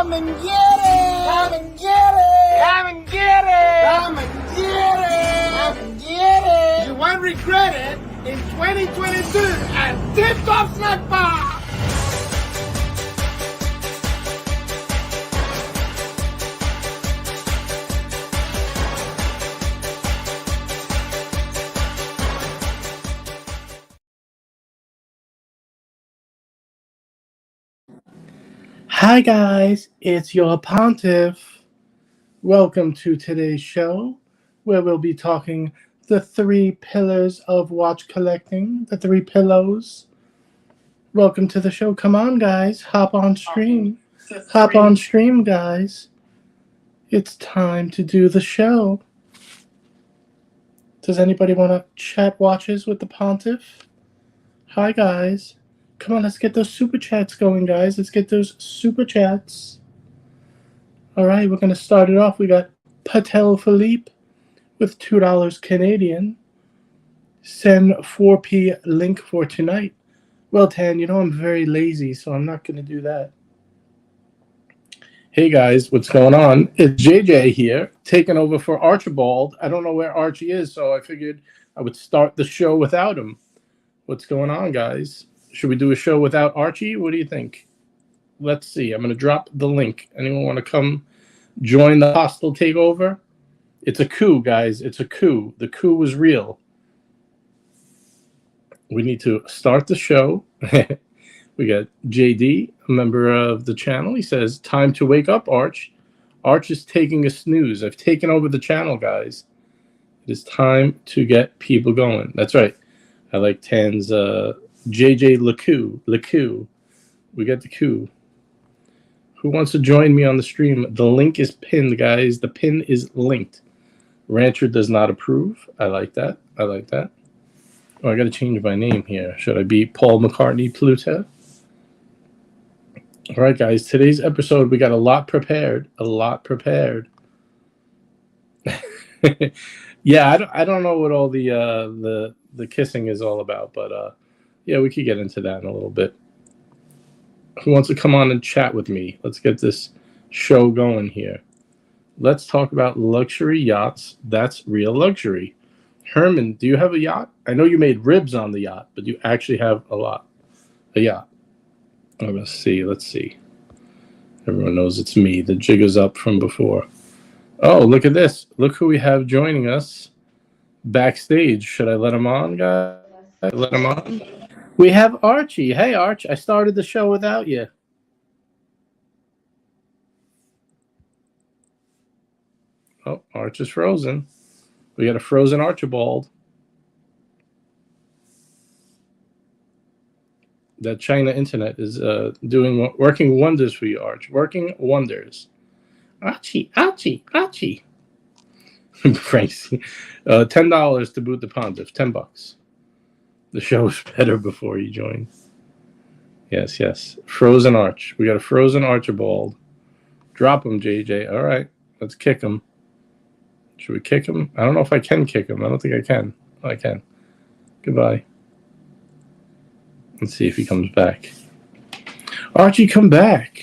Come and get it! Come and get it! Come and get it! Come and get it! Come and get it! You won't regret it in 2022 at Tip Top Snack Bar! Hi guys, it's your Pontiff. Welcome to today's show, where we'll be talking the 3 pillars of watch collecting, the 3 pillows. Welcome to the show. Come on guys, hop on stream. Hop on stream, guys. It's time to do the show. Does anybody want to chat watches with the Pontiff? Hi guys. Come on, let's get those super chats going, guys. Let's get those super chats. All right, we're going to start it off. We got Patel Philippe with $2 Canadian. Send 4p link for tonight. Well, Tan, you know I'm very lazy, so I'm not going to do that. Hey, guys, what's going on? It's JJ here, taking over for Archibald. I don't know where Archie is, so I figured I would start the show without him. What's going on, guys? Should we do a show without Archie? What do you think? Let's see. I'm going to drop the link. Anyone want to come join the hostile takeover? It's a coup, guys. It's a coup. The coup was real. We need to start the show. We got JD, a member of the channel. He says, time to wake up, Arch. Arch is taking a snooze. I've taken over the channel, guys. It is time to get people going. That's right. I like Tan's... JJ LeCou. We got the coup. Who wants to join me on the stream? The link is pinned, guys. The pin is linked. Rancher does not approve. I like that. I like that. Oh, I got to change my name here. Should I be Paul McCartney Pluta? All right, guys. Today's episode, we got a lot prepared. A lot prepared. Yeah, I don't know what all the kissing is all about, but yeah, we could get into that in a little bit. Who wants to come on and chat with me? Let's get this show going here. Let's talk about luxury yachts. That's real luxury. Herman, do you have a yacht? I know you made ribs on the yacht, but you actually have a yacht. Oh, let's see. Everyone knows it's me. The jig is up from before. Oh, look at this. Look who we have joining us backstage. Should I let him on, guys? Let him on? We have Archie. Hey, Arch. I started the show without you. Oh, Arch is frozen. We got a frozen Archibald. That China internet is working wonders for you, Arch. Working wonders. Archie. Frank's $10 to boot the Pontiff. $10. The show was better before you joined. Yes. Frozen Arch. We got a frozen Archibald. Drop him, JJ. All right. Let's kick him. Should we kick him? I don't know if I can kick him. I don't think I can. Oh, I can. Goodbye. Let's see if he comes back. Archie, come back.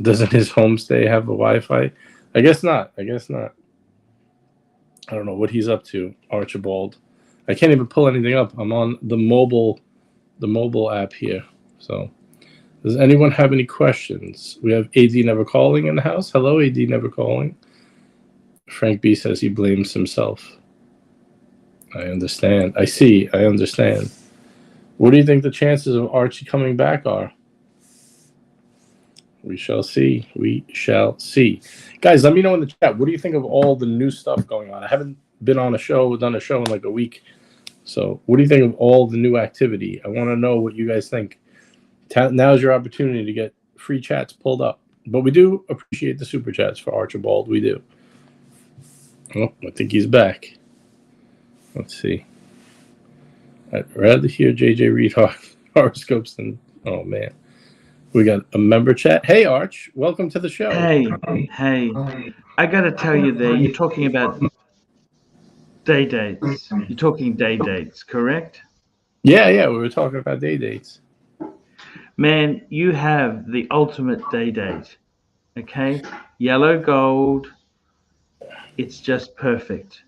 Doesn't his homestay have a Wi-Fi? I guess not. I don't know what he's up to, Archibald. I can't even pull anything up. I'm on the mobile app here. So, does anyone have any questions? We have AD Never Calling in the house. Hello, AD Never Calling. Frank B says he blames himself. I understand. I understand. What do you think the chances of Archie coming back are? We shall see. Guys, let me know in the chat. What do you think of all the new stuff going on? I haven't been on done a show in like a week. So what do you think of all the new activity? I want to know what you guys think. Now's your opportunity to get free chats pulled up. But we do appreciate the super chats for Archibald. We do. Oh, I think he's back. Let's see. I'd rather hear JJ read horoscopes than... Oh, man. We got a member chat. Hey, Arch. Welcome to the show. Hey. I got to tell you there, you're talking about day dates. You're talking day dates, correct? Yeah. We were talking about day dates. Man, you have the ultimate day date. Okay, yellow gold. It's just perfect.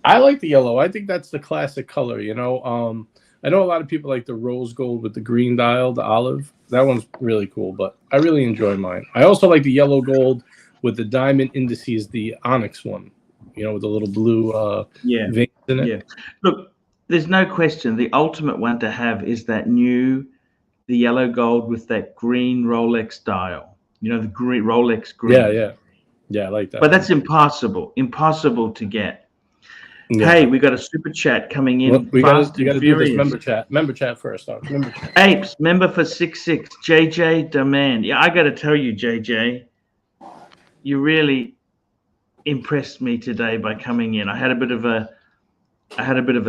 I like the yellow. I think that's the classic color. I know a lot of people like the rose gold with the green dial, the olive. That one's really cool, but I really enjoy mine. I also like the yellow gold with the diamond indices, the onyx one. With the little blue Yeah, veins in it. yeah. Look, there's no question. The ultimate one to have is the yellow gold with that green Rolex dial. The green Rolex Yeah, green. yeah. I like that But one. that's impossible to get. Yeah. Hey, we got a super chat coming Well, in you fast and gotta do this furious. member chat first, Arch. Member chat. Apes, member for 6-6, JJ Demand. Yeah, I got to tell you, JJ, you really impressed me today by coming in. I had a bit of a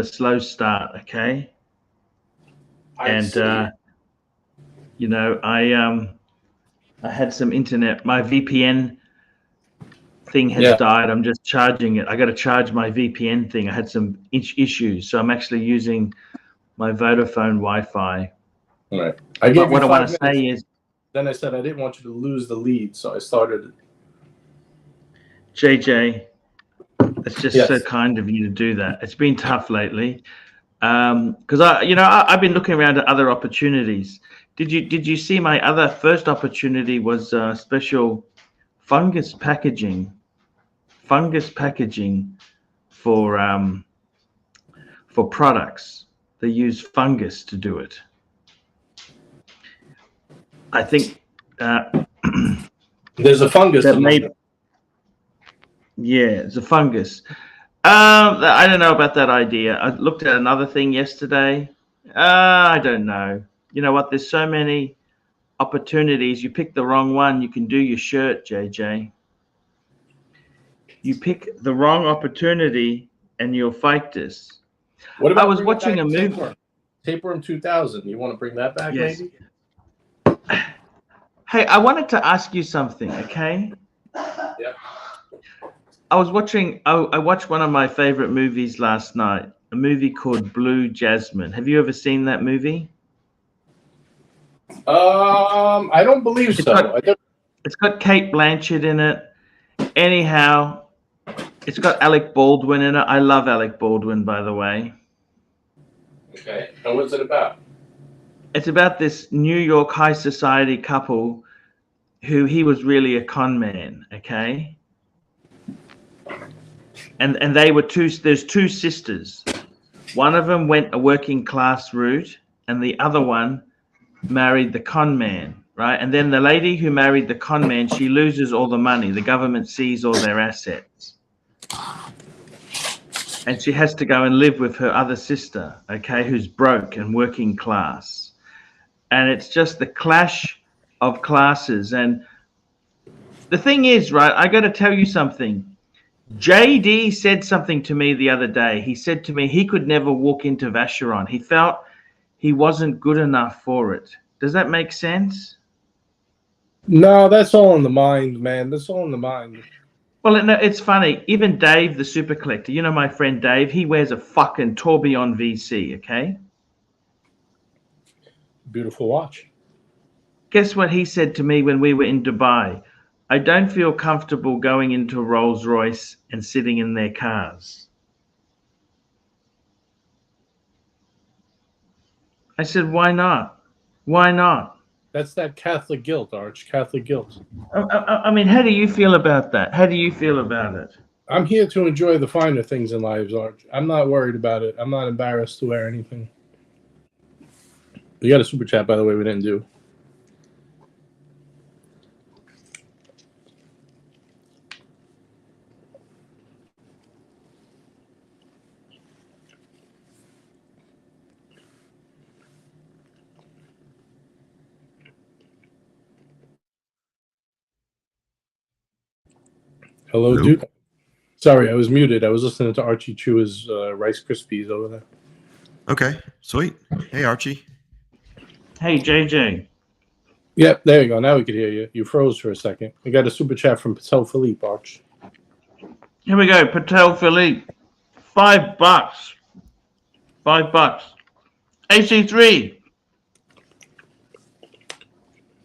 slow start, okay? And I had some internet. My VPN thing has died. I'm just charging it. I got to charge my VPN thing. I had some issues, so I'm actually using my Vodafone Wi-Fi. Right. But what I want to say is, then I said I didn't want you to lose the lead, so I started. JJ, it's just so kind of you to do that. It's been tough lately, because I've been looking around at other opportunities. Did you see my other first opportunity was special fungus packaging for products. They use fungus to do it. I think there's a fungus. Yeah, it's a fungus. I don't know about that idea. I looked at another thing yesterday. I don't know. You know what? There's so many opportunities. You pick the wrong one, you can do your shirt, JJ. You pick the wrong opportunity and you'll fight this. What about I was watching a movie. Tapeworm 2000. You want to bring that back, yes. maybe? Hey, I wanted to ask you something, okay? Yeah. I watched one of my favorite movies last night, a movie called Blue Jasmine. Have you ever seen that movie? I don't believe so. It's got Kate Blanchett in it. Anyhow, it's got Alec Baldwin in it. I love Alec Baldwin, by the way. Okay. And what's it about? It's about this New York high society couple who he was really a con man, okay? And there's two sisters. One of them went a working class route and the other one married the con man, right? And then the lady who married the con man, she loses all the money. The government sees all their assets. And she has to go and live with her other sister, okay, who's broke and working class. And it's just the clash of classes. And the thing is, right, I got to tell you something. JD said something to me the other day. He said to me he could never walk into Vacheron. He felt he wasn't good enough for it. Does that make sense? No, that's all in the mind, man. That's all in the mind. Well, it's funny. Even Dave, the super collector, my friend Dave, he wears a fucking Tourbillon VC, okay? Beautiful watch. Guess what he said to me when we were in Dubai? I don't feel comfortable going into a Rolls Royce and sitting in their cars. I said, why not? Why not? That's that Catholic guilt, Arch. Catholic guilt. I mean, how do you feel about that? How do you feel about it? I'm here to enjoy the finer things in life, Arch. I'm not worried about it. I'm not embarrassed to wear anything. You got a super chat, by the way, we didn't do. Hello, Duke. Sorry, I was muted. I was listening to Archie chew his Rice Krispies over there. Okay, sweet. Hey, Archie. Hey, JJ. Yep, there you go. Now we could hear you. You froze for a second. We got a super chat from Patel Philippe, Arch. Here we go. Patel Philippe. $5. $5. AC3.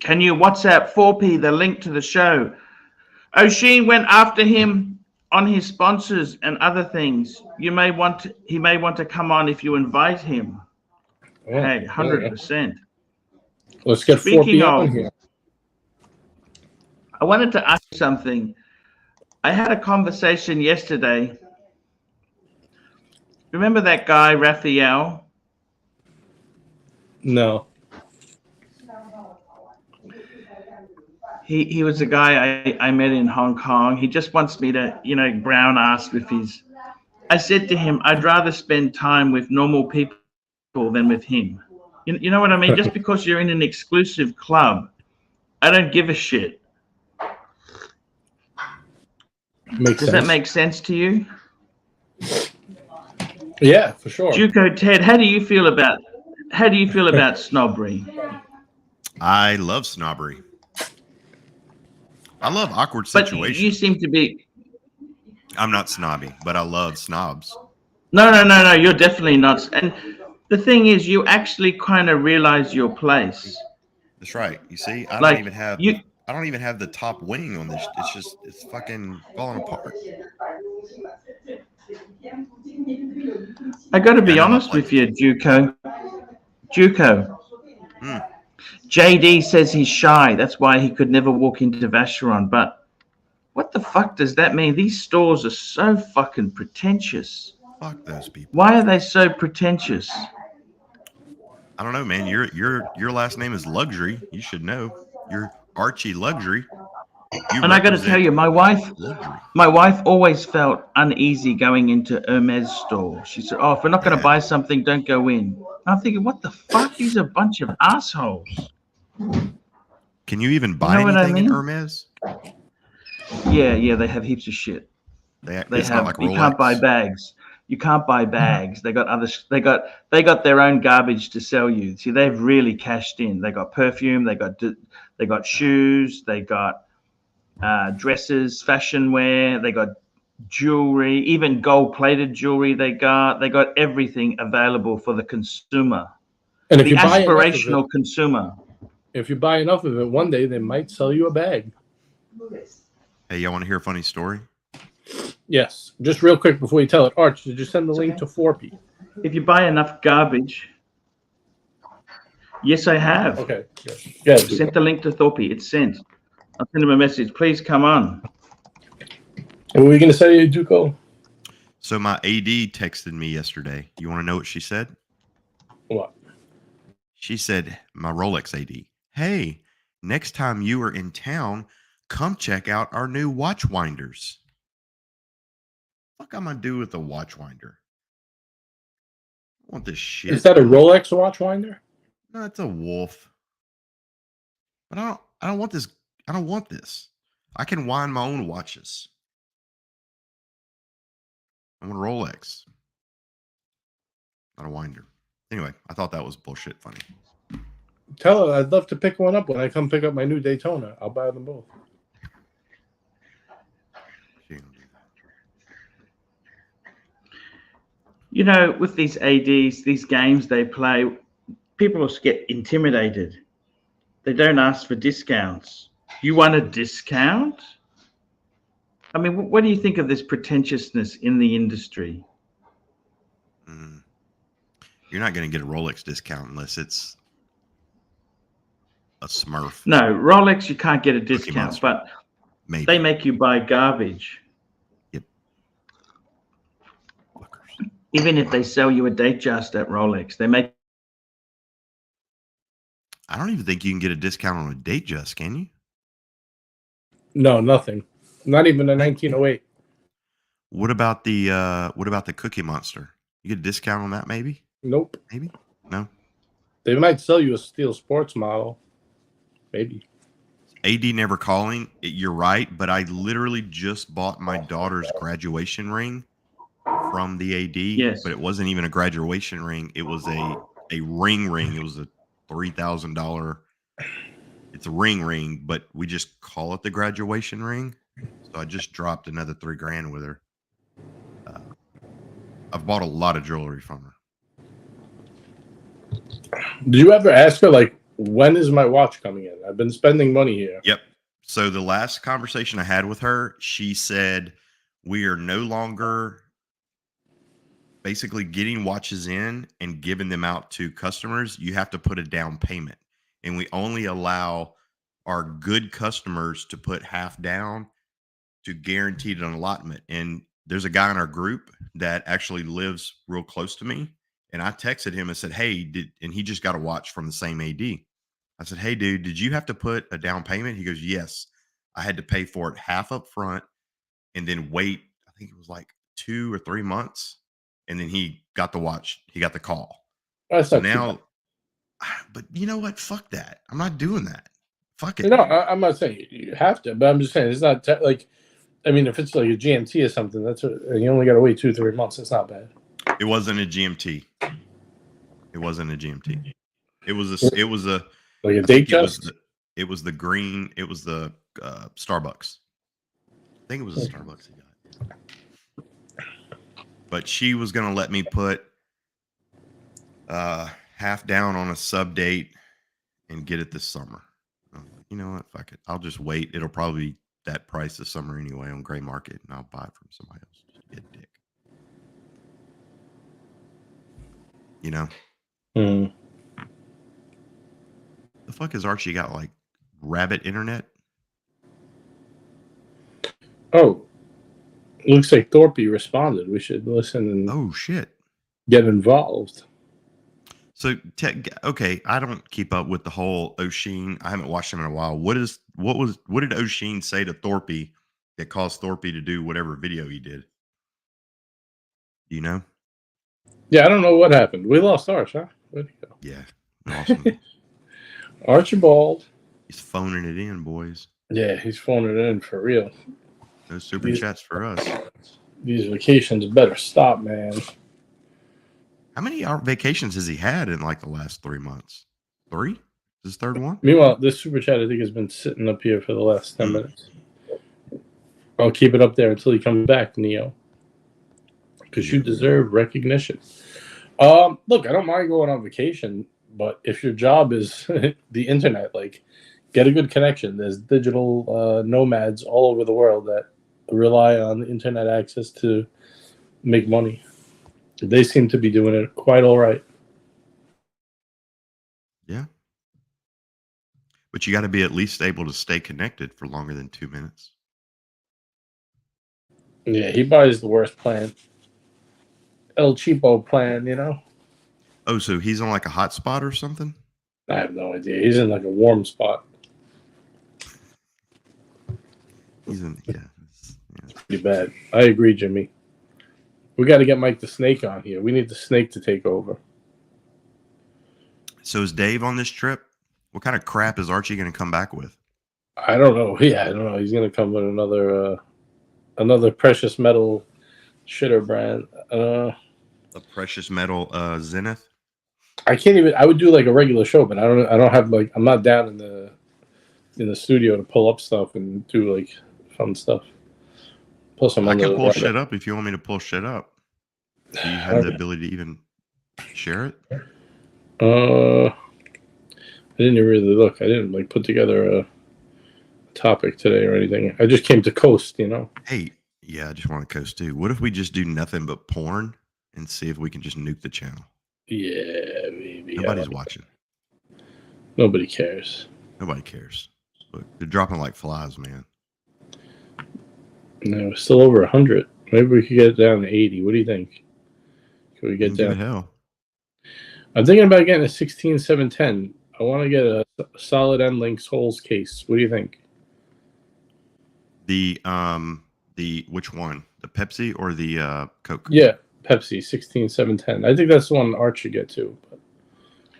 Can you WhatsApp 4P the link to the show? O'Sheen went after him on his sponsors and other things. He may want to come on if you invite him. Hey, 100%. Let's get Speaking 4P on of, here. I wanted to ask you something. I had a conversation yesterday. Remember that guy, Raphael? No. He was a guy I met in Hong Kong. He just wants me to, brown ass with his. I said to him, I'd rather spend time with normal people than with him. You know what I mean? Just because you're in an exclusive club, I don't give a shit. Makes Does sense. that make sense to you? Yeah, for sure. Juco Ted, how do you feel about snobbery? I love snobbery. I love awkward But situations. you seem to be. I'm not snobby, but I love snobs. No. You're definitely not. And the thing is, you actually kind of realize your place. That's right. You see, I Like, don't even have the top wing on this. It's fucking falling apart. I got to be Yeah, I know my honest with place. you, Juco. JD says he's shy. That's why he could never walk into Vacheron. But what the fuck does that mean? These stores are so fucking pretentious. Fuck those people. Why are they so pretentious? I don't know, man. Your last name is Luxury. You should know. You're Archieluxury. And I got to tell you, my wife always felt uneasy going into Hermes store. She said, "Oh, if we're not going to buy something, don't go in." I'm thinking, what the fuck? These are a bunch of assholes. Can you even buy anything in Hermes? Yeah, they have heaps of shit. They have. Like you can't buy bags. You can't buy bags. They got other. They got their own garbage to sell you. See, they've really cashed in. They got perfume. They got shoes. They got dresses, fashion wear. They got jewelry, even gold-plated jewelry. They got everything available for the consumer. And if the you buy aspirational consumer. If you buy enough of it, one day they might sell you a bag. Hey, y'all want to hear a funny story? Yes. Just real quick before you tell it, Arch, did you send the link to 4P? If you buy enough garbage. Yes, I have. Okay. Yeah. Sent the link to Thorpe. It's sent. I'll send him a message. Please come on. What were you going to say, Duco? So my AD texted me yesterday. You want to know what she said? What? She said, my Rolex AD, hey, next time you are in town, come check out our new watch winders. What am I do with a watch winder? I want this shit. Is that a Rolex watch winder? No, it's a Wolf. But I don't want this. I don't want this. I can wind my own watches. I want a Rolex, not a winder. Anyway, I thought that was bullshit funny. Tell her I'd love to pick one up when I come pick up my new Daytona. I'll buy them both. You know, with these ADs, these games they play, people will get intimidated. They don't ask for discounts. You want a discount? I mean, what do you think of this pretentiousness in the industry? You're not going to get a Rolex discount unless it's a Smurf. No, Rolex, you can't get a discount, but maybe they make you buy garbage. Yep. Even if they sell you a Datejust at Rolex, they make. I don't even think you can get a discount on a Datejust, can you? No, nothing. Not even a 1908. What about the Cookie Monster? You get a discount on that, maybe? Nope. Maybe? No. They might sell you a Steel Sports model. Maybe. AD never calling. You're right, but I literally just bought my daughter's graduation ring from the AD. Yes. But it wasn't even a graduation ring. It was a ring. It was a $3,000. It's a ring, but we just call it the graduation ring. So I just dropped another $3,000 with her. I've bought a lot of jewelry from her. Did you ever ask her, like, When is my watch coming in? I've been spending money here. Yep. So the last conversation I had with her, she said we are no longer basically getting watches in and giving them out to customers. You have to put a down payment, and we only allow our good customers to put half down to guaranteed an allotment. And there's a guy in our group that actually lives real close to me, and I texted him and said, hey, and he just got a watch from the same AD. I said, hey, dude, did you have to put a down payment? He goes, yes. I had to pay for it half up front and then wait, I think it was like 2 or 3 months. And then he got the watch. He got the call. That's So not too now, bad. but you know what? Fuck that. I'm not doing that. Fuck it. No, I'm not saying you have to, but I'm just saying it's not like, I mean, if it's like a GMT or something, you only got to wait 2-3 months. It's not bad. It wasn't a GMT. It wasn't a GMT. It was a like a date just. It was the green. It was the Starbucks. I think it was a Starbucks he got. But she was gonna let me put half down on a sub date and get it this summer. I'm like, you know what? Fuck it. I'll just wait. It'll probably be that price this summer anyway on gray market, and I'll buy it from somebody else. Just get a dick. You know? Mm. The fuck has Archie got, like, rabbit internet? Oh, looks like Thorpe responded. We should listen and Oh shit, get involved. So okay, I don't keep up with the whole O'Sheen. I haven't watched him in a while. What did O'Sheen say to Thorpe that caused Thorpe to do whatever video he did? Do you know? Yeah, I don't know what happened. We lost Arch, huh? Where'd he go? Yeah, awesome. Archibald. He's phoning it in, boys. Yeah, he's phoning it in for real. No super chats for us. These vacations better stop, man. How many vacations has he had in like the last 3 months? 3? This is third one? Meanwhile, this super chat I think has been sitting up here for the last 10 minutes. I'll keep it up there until he comes back, Neo. Because you deserve recognition. Look, I don't mind going on vacation, but if your job is the internet, like, get a good connection. There's digital nomads all over the world that rely on internet access to make money. They seem to be doing it quite all right. Yeah. But you got to be at least able to stay connected for longer than 2 minutes. Yeah, he buys the worst plan. El Cheapo plan, you know? Oh, so he's on like a hot spot or something? I have no idea. He's in like a warm spot. He's in, yeah. It's pretty bad. I agree, Jimmy. We got to get Mike the Snake on here. We need the Snake to take over. So is Dave on this trip? What kind of crap is Archie going to come back with? I don't know. Yeah, I don't know. He's going to come with another precious metal shitter brand. A precious metal Zenith? I can't even. I would do like a regular show, but I don't have like. I'm not down in the studio to pull up stuff and do like fun stuff. Plus, I can pull shit up if you want me to pull shit up. Do you have the ability to even share it? I didn't really look. I didn't like put together a topic today or anything. I just came to coast, you know. Hey, yeah, I just want to coast too. What if we just do nothing but porn and see if we can just nuke the channel? Yeah, maybe. Nobody's watching. Nobody cares. Nobody cares. Look, they're dropping like flies, man. No, still over 100. Maybe we could get it down to 80. What do you think? Can we get down? Hell. I'm thinking about getting a 16710. I want to get a solid end links holes case. What do you think? The which one? The Pepsi or the Coke? Yeah, Pepsi 16710. I think that's the one Art should get to. But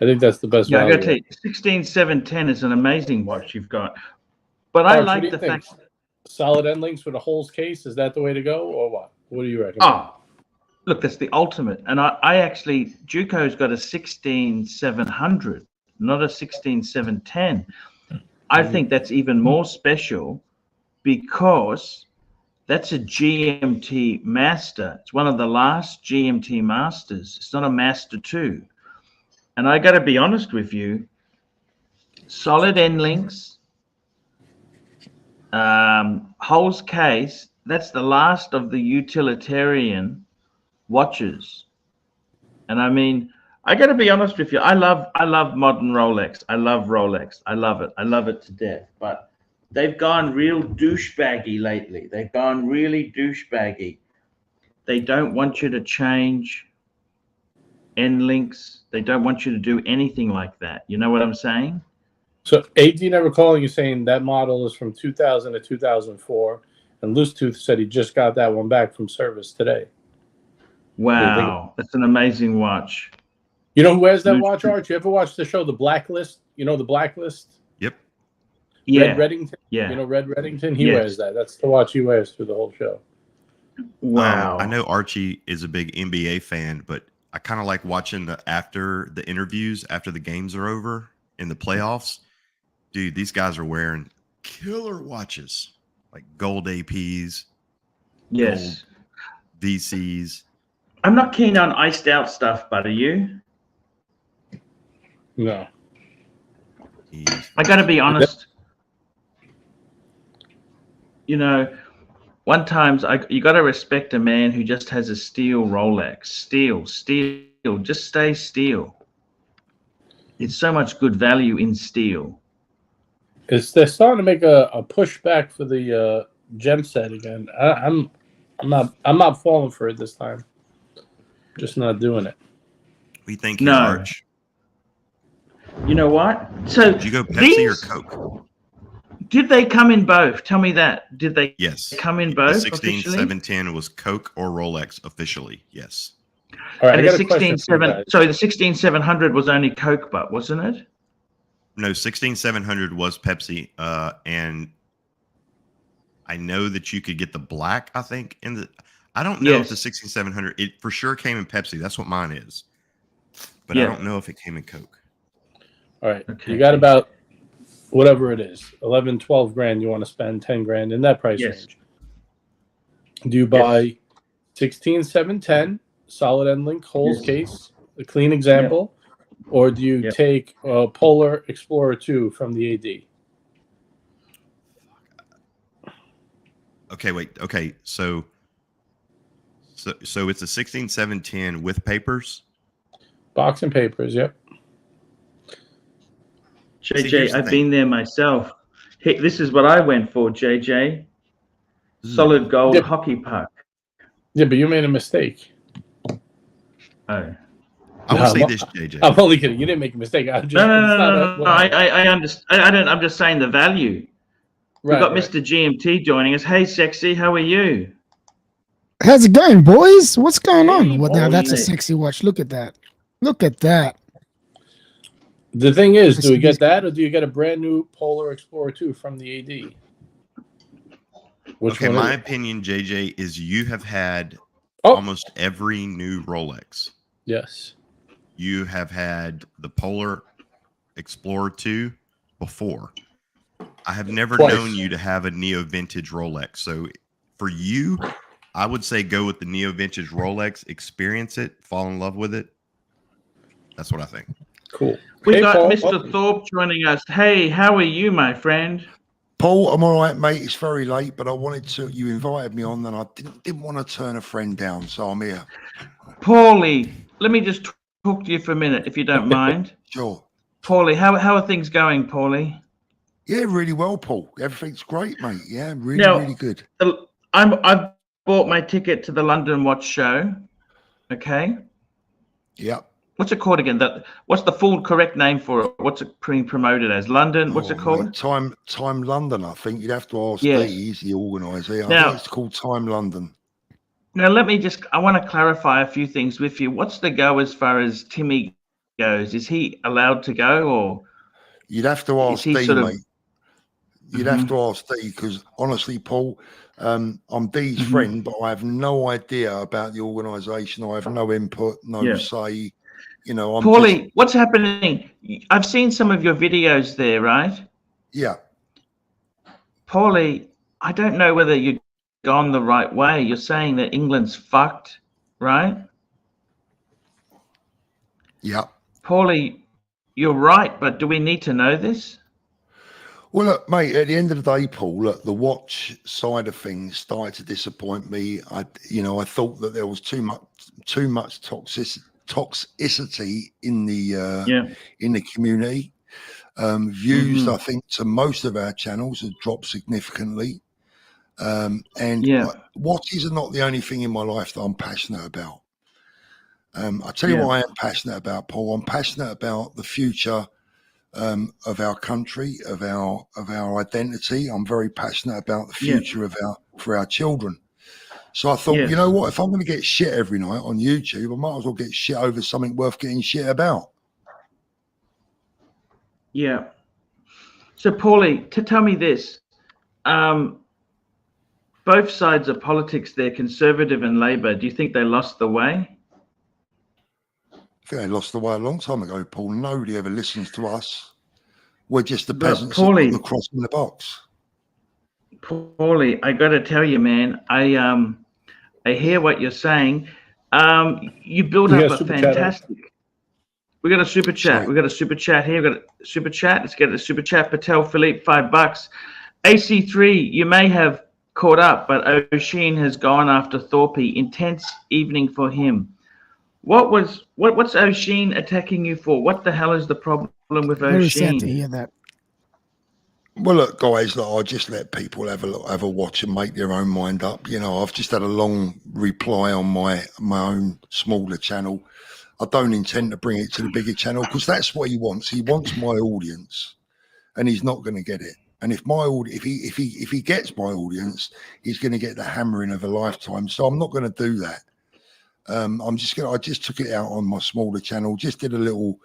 I think that's the best. Yeah, I got to tell you, 16710 is an amazing watch you've got. But I like the fact. Solid end links with a holes case, is that the way to go, or what? What do you recommend? Oh, look, that's the ultimate. And I actually, Juco's got a 16700, not a 16710. I think that's even more special because that's a GMT master. It's one of the last GMT masters. It's not a master 2. And I got to be honest with you, solid end links, holes case. That's the last of the utilitarian watches. And I mean, I got to be honest with you. I love modern Rolex. I love Rolex. I love it. I love it to death. But they've gone real douchebaggy lately. They've gone really douchebaggy. They don't want you to change end links. They don't want you to do anything like that. You know what I'm saying? So AD never calling you saying that model is from 2000 to 2004, and Loose Tooth said he just got that one back from service today. Wow, that's an amazing watch. You know who wears that watch, Arch? You ever watch the show The Blacklist? You know The Blacklist? Yep. Yeah. Red Reddington? Yeah. You know Red Reddington? He wears that. That's the watch he wears through the whole show. Wow. I know Archie is a big NBA fan, but I kind of like watching after the interviews, after the games are over in the playoffs. Dude, these guys are wearing killer watches, like gold APs, Yes. gold VCs. I'm not keen on iced out stuff, but are you? No. I got to be honest. You know, one times you got to respect a man who just has a steel Rolex. Steel, just stay steel. It's so much good value in steel. They're starting to make a pushback for the gem set again. I'm not falling for it this time. Just not doing it. We think No. Arch. You know what? So Did you go Pepsi or Coke? Did they come in both? Tell me that. Did they Yes. come in both? The 16, officially? 710 was Coke or Rolex officially. Yes. All right, And I the got a question for you 167. guys. Sorry, the 16700 was only Coke, but wasn't it? No, 16700 was Pepsi. And I know that you could get the black, I think, in the. I don't know if the 16700, it for sure came in Pepsi. That's what mine is. But I don't know if it came in Coke. All right. Okay. You got about whatever it is, 11, 12 grand you want to spend, 10 grand in that price range. Do you buy 16710 solid end link holes case, a clean example, or do you take Polar Explorer 2 from the AD? Okay, wait. Okay, so it's a 16710 with papers. Box and papers, yep. JJ, I've been there myself. Hey, this is what I went for, JJ. Solid gold hockey puck. Yeah, but you made a mistake. Oh. I will say this, JJ. I'm only kidding. You didn't make a mistake. I'm just, No. I understand. I'm just saying the value. We've got Mr. GMT joining us. Hey, sexy, how are you? How's it going, boys? What's going on? Well, now that's a sexy watch. Look at that. Look at that. The thing is, do we get that, or do you get a brand new Polar Explorer 2 from the AD? Okay, my opinion, JJ, is you have had almost every new Rolex. Yes. You have had the Polar Explorer 2 before. I have never known you to have a neo vintage Rolex. So for you, I would say go with the neo vintage Rolex, experience it, fall in love with it. That's what I think. Cool. We've got Mr. Thorpe joining us. Hey, how are you, my friend? Paul, I'm all right, mate. It's very late, but I wanted to. You invited me on, and I didn't want to turn a friend down, so I'm here. Paulie, let me just talk to you for a minute, if you don't mind. Sure. Paulie, how are things going, Paulie? Yeah, really well, Paul. Everything's great, mate. Yeah, really good. I've bought my ticket to the London Watch Show. Okay. Yep. What's it called again? What's the full correct name for it? What's it being promoted as? London? What's it called? Mate, Time London, I think. You'd have to ask Steve, he's the organizer. I think it's called Time London. Now, I want to clarify a few things with you. What's the go as far as Timmy goes? Is he allowed to go, or? You'd have to ask Steve, mate. You'd have to ask Steve, because honestly, Paul, I'm Dee's friend, but I have no idea about the organisation. I have no input, no say. You know, Paulie, what's happening? I've seen some of your videos there, right? Yeah. Paulie, I don't know whether you've gone the right way. You're saying that England's fucked, right? Yeah. Paulie, you're right, but do we need to know this? Well, look, mate, at the end of the day, Paul, look, the watch side of things started to disappoint me. I thought that there was too much toxicity in the community. Views, I think, to most of our channels have dropped significantly. Watches are not the only thing in my life that I'm passionate about. I tell you what I am passionate about, Paul. I'm passionate about the future of our country, of our identity. I'm very passionate about the future for our children. So I thought, you know what? If I'm going to get shit every night on YouTube, I might as well get shit over something worth getting shit about. Yeah. So, Paulie, tell me this. Both sides of politics, they're Conservative and Labor. Do you think they lost the way? I think they lost the way a long time ago, Paul. Nobody ever listens to us. We're just the peasants that put the cross in the box. Paulie, I got to tell you, man, I hear what you're saying. You build up a fantastic. We got a super chat. Sorry. We got a super chat here. We got a super chat. Let's get a super chat. Patel Philippe, $5. AC3, you may have caught up, but O'Sheen has gone after Thorpe. Intense evening for him. What's O'Sheen attacking you for? What the hell is the problem with O'Sheen? Very sad to hear that. Well, look, guys, I'll just let people have a watch and make their own mind up. You know, I've just had a long reply on my own smaller channel. I don't intend to bring it to the bigger channel because that's what he wants. He wants my audience, and he's not going to get it. And if he gets my audience, he's going to get the hammering of a lifetime. So I'm not going to do that. I just took it out on my smaller channel. Just did a little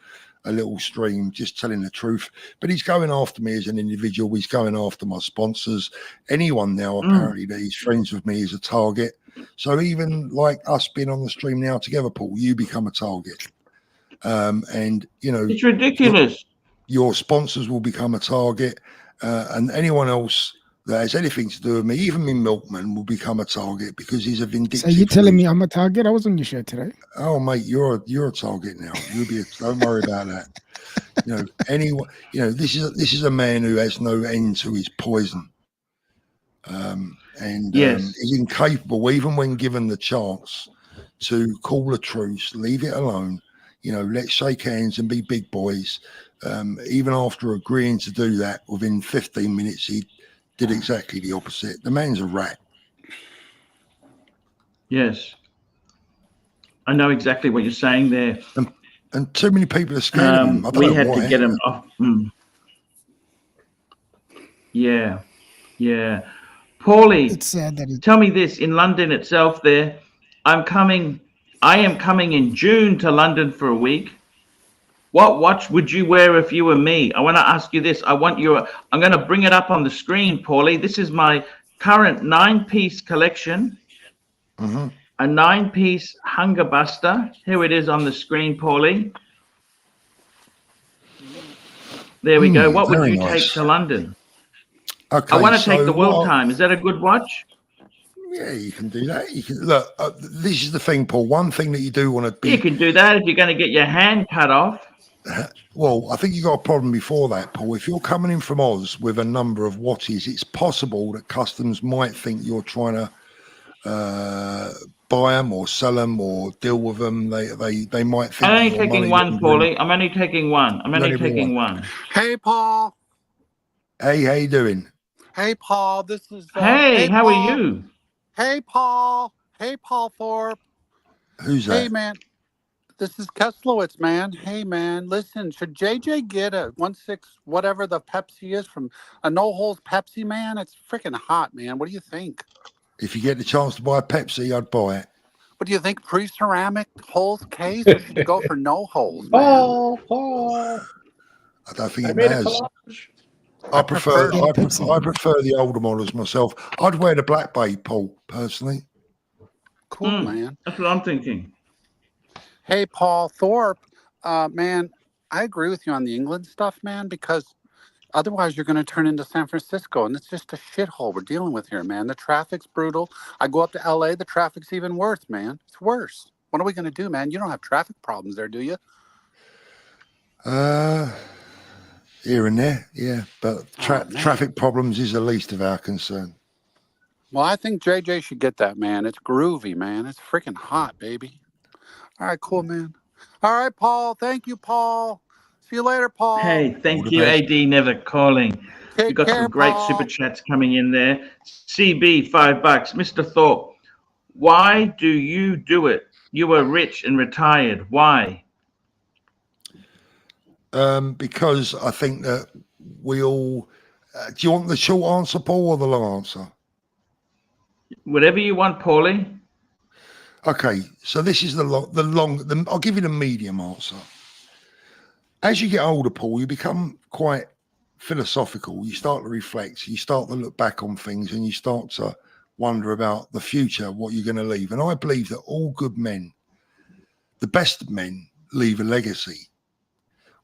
stream, just telling the truth. But he's going after me as an individual. He's going after my sponsors. Anyone now apparently that he's friends with me is a target. So even like us being on the stream now together, Paul, you become a target. And you know, it's ridiculous. Your sponsors will become a target, and anyone else that has anything to do with me, even me milkman, will become a target because he's a vindictive. So you telling me I'm a target? I was on your show today. Oh, mate, you're a target now. Don't worry about that. You know, anyone. You know, this is a man who has no end to his poison, and he's incapable, even when given the chance, to call a truce, leave it alone. You know, let's shake hands and be big boys. Even after agreeing to do that, within 15 minutes, he did exactly the opposite. The man's a rat. Yes. I know exactly what you're saying there. And too many people are scared of him. We had to get him off. Yeah. Paulie, it's sad that tell me this. In London itself there, I am coming in June to London for a week. What watch would you wear if you were me? I want to ask you this. I'm going to bring it up on the screen, Paulie. This is my current 9-piece collection. A 9-piece Hunger Buster. Here it is on the screen, Paulie. There we go. What would you take to London? Okay, I want to take the World Time. Is that a good watch? Yeah, you can do that. You can look. This is the thing, Paul. One thing that you do want to be. You can do that if you're going to get your hand cut off. Well, I think you got a problem before that, Paul. If you're coming in from Oz with a number of watches, it's possible that customs might think you're trying to buy them or sell them or deal with them. They might think. I'm only taking one, Paulie. I'm only taking one. I'm only taking one. Hey, Paul. Hey, how you doing? Hey, Paul. This is. Hey, how are you? Hey, Paul. Hey, Paul Thorpe. Who's that? Hey, man. This is Keslowitz, man. Hey, man. Listen, should JJ get a 1.6 whatever the Pepsi is from a no holes Pepsi, man? It's freaking hot, man. What do you think? If you get the chance to buy a Pepsi, I'd buy it. What do you think? Pre-ceramic holes case? Or should you go for no holes, man? Paul. I don't think it matters. I prefer the older models myself. I'd wear the Black Bay, Paul, personally. Cool, man. That's what I'm thinking. Hey, Paul Thorpe, man, I agree with you on the England stuff, man, because otherwise you're going to turn into San Francisco, and it's just a shithole we're dealing with here, man. The traffic's brutal. I go up to L.A., the traffic's even worse, man. It's worse. What are we going to do, man? You don't have traffic problems there, do you? Here and there, yeah. But man. traffic problems is the least of our concern. Well, I think JJ should get that, man. It's groovy, man. It's freaking hot, baby. All right, cool, man. All right, Paul. Thank you, Paul. See you later, Paul. Hey, All thank the you, best. AD Never Calling. Take We've got care, some great Paul. super chats coming in there. CB, $5. Mr. Thorpe, why do you do it? You are rich and retired. Why? Because I think that we all. Do you want the short answer, Paul, or the long answer? Whatever you want, Paulie. Okay, so this is the long. I'll give you the medium answer. As you get older, Paul, you become quite philosophical. You start to reflect. You start to look back on things, and you start to wonder about the future, what you're going to leave. And I believe that all good men, the best of men, leave a legacy.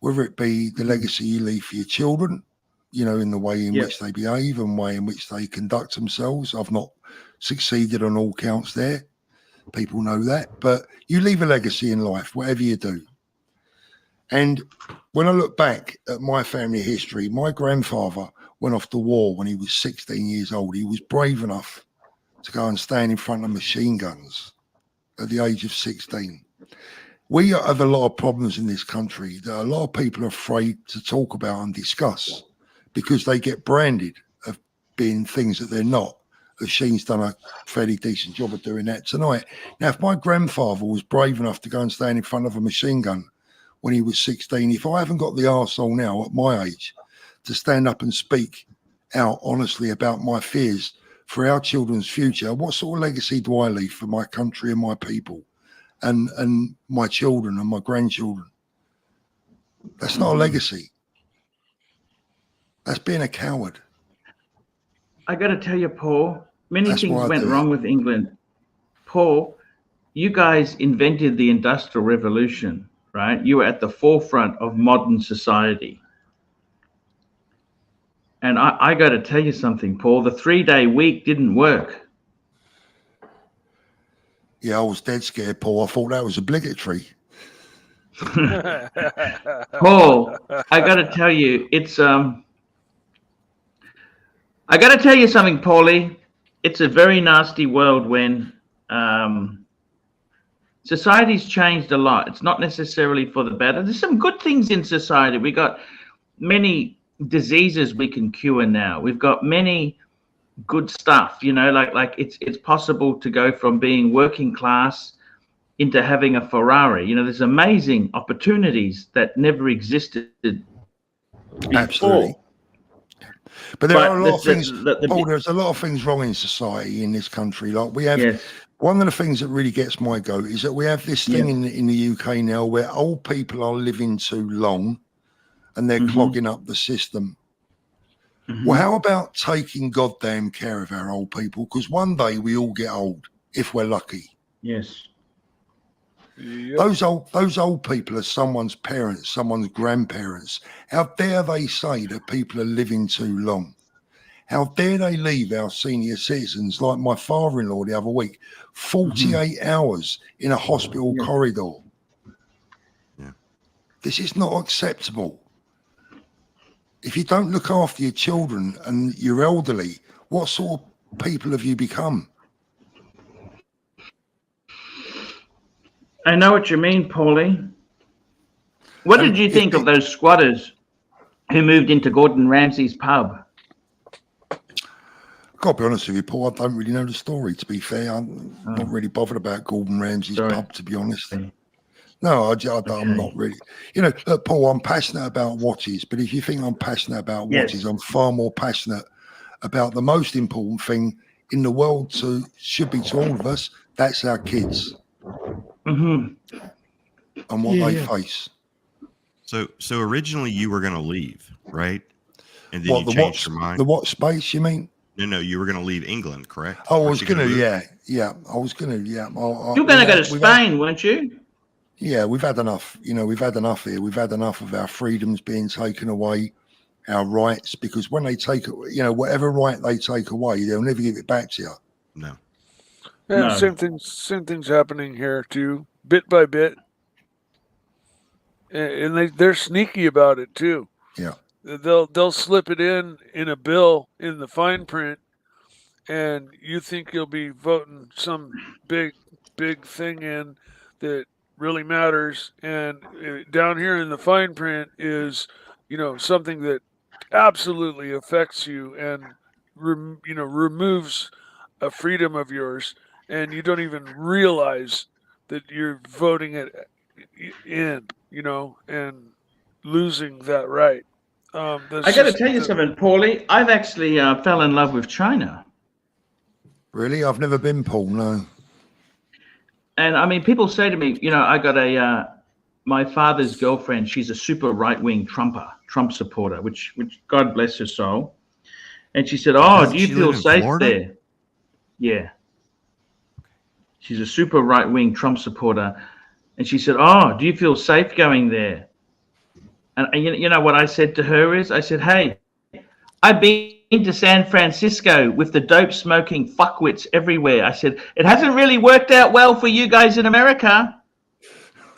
Whether it be the legacy you leave for your children, you know, in the way in which they behave and way in which they conduct themselves. I've not succeeded on all counts there. People know that. But you leave a legacy in life, whatever you do. And when I look back at my family history, my grandfather went off to war when he was 16 years old. He was brave enough to go and stand in front of machine guns at the age of 16. We have a lot of problems in this country that a lot of people are afraid to talk about and discuss because they get branded of being things that they're not. Sheen's done a fairly decent job of doing that tonight. Now, if my grandfather was brave enough to go and stand in front of a machine gun when he was 16, if I haven't got the arsehole now at my age to stand up and speak out honestly about my fears for our children's future, what sort of legacy do I leave for my country and my people? And my children and my grandchildren? That's not a legacy. That's being a coward. I got to tell you, Paul, many things went wrong with England. Paul, you guys invented the Industrial Revolution, right? You were at the forefront of modern society. And I got to tell you something, Paul, the 3-day week didn't work. Yeah, I was dead scared, Paul. I thought that was obligatory. Paul, I got to tell you, it's I got to tell you something, Paulie. It's a very nasty world when society's changed a lot. It's not necessarily for the better. There's some good things in society. We got many diseases we can cure now. We've got many good stuff, you know, like it's possible to go from being working class into having a Ferrari. You know, there's amazing opportunities that never existed before. Absolutely. But there are a lot of things, Paul, there's a lot of things wrong in society in this country. Like we have, one of the things that really gets my goat is that we have this thing in the UK now where old people are living too long and they're clogging up the system. Well, how about taking goddamn care of our old people? Because one day we all get old, if we're lucky. Yes. Yep. Those old people are someone's parents, someone's grandparents. How dare they say that people are living too long? How dare they leave our senior citizens, like my father-in-law the other week, 48 hours in a hospital corridor? Yeah. This is not acceptable. If you don't look after your children and your elderly, what sort of people have you become? I know what you mean, Paulie. What did you think of those squatters who moved into Gordon Ramsay's pub? Got to be honest with you, Paul, I don't really know the story, to be fair. I'm not really bothered about Gordon Ramsay's pub, to be honest. No, I'm not really. You know, look, Paul, I'm passionate about watches, but if you think I'm passionate about watches, I'm far more passionate about the most important thing in the world should be to all of us. That's our kids. And what they face. So originally you were going to leave, right? And then you changed your mind. The what space, you mean? No, you were going to leave England, correct? Oh, I was going to, yeah. I was going to, You're going to go to Spain, weren't you? Yeah, we've had enough. You know, we've had enough here. We've had enough of our freedoms being taken away, our rights, because when they take, you know, whatever right they take away, they'll never give it back to you. No. Yeah, same thing's happening here too, bit by bit, and they're sneaky about it too. Yeah. they'll slip it in a bill in the fine print, and you think you'll be voting some big thing in that really matters, and down here in the fine print is, something that absolutely affects you and removes a freedom of yours, and you don't even realize that you're voting it in, and losing that right. I got to tell you something, Paulie. I've actually fell in love with China. Really? I've never been, Paul, no. And I mean, people say to me, I got my father's girlfriend, she's a super right-wing Trump supporter, which God bless her soul. And she said, do you feel safe there? Yeah. She's a super right-wing Trump supporter. And she said, do you feel safe going there? And you know what I said to her is, I said, hey, I've been to San Francisco with the dope smoking fuckwits everywhere. I said, it hasn't really worked out well for you guys in America.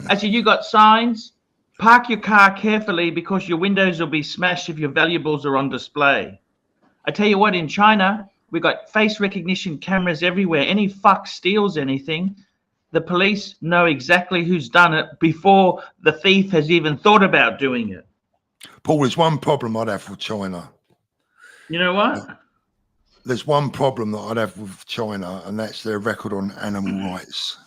I said, you got signs, park your car carefully because your windows will be smashed if your valuables are on display. I tell you what, in China, we got face recognition cameras everywhere. Any fuck steals anything, the police know exactly who's done it before the thief has even thought about doing it. Paul, there's one problem I'd have with China. You know what? There's one problem that I'd have with China, and that's their record on animal rights.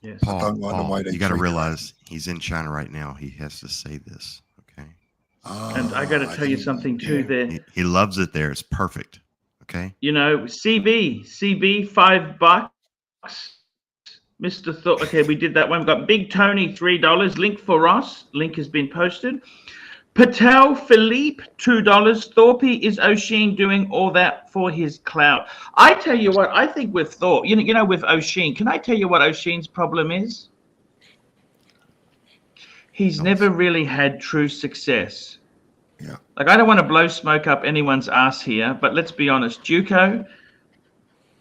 Yes. I don't like the way they you got to treat realize he's in China right now. He has to say this, okay? And I got to tell you something too. There, he loves it there. It's perfect, okay? CB, $5. Mr. Thor. Okay, we did that one. We've got Big Tony, $3. Link for Ross. Link has been posted. Patel Philippe, $2. Thorpe, is O'Sheen doing all that for his clout? I tell you what, I think with Thorpe, with O'Sheen, can I tell you what O'Sheen's problem is? He's never really had true success. Yeah. Like, I don't want to blow smoke up anyone's ass here, but let's be honest. Duco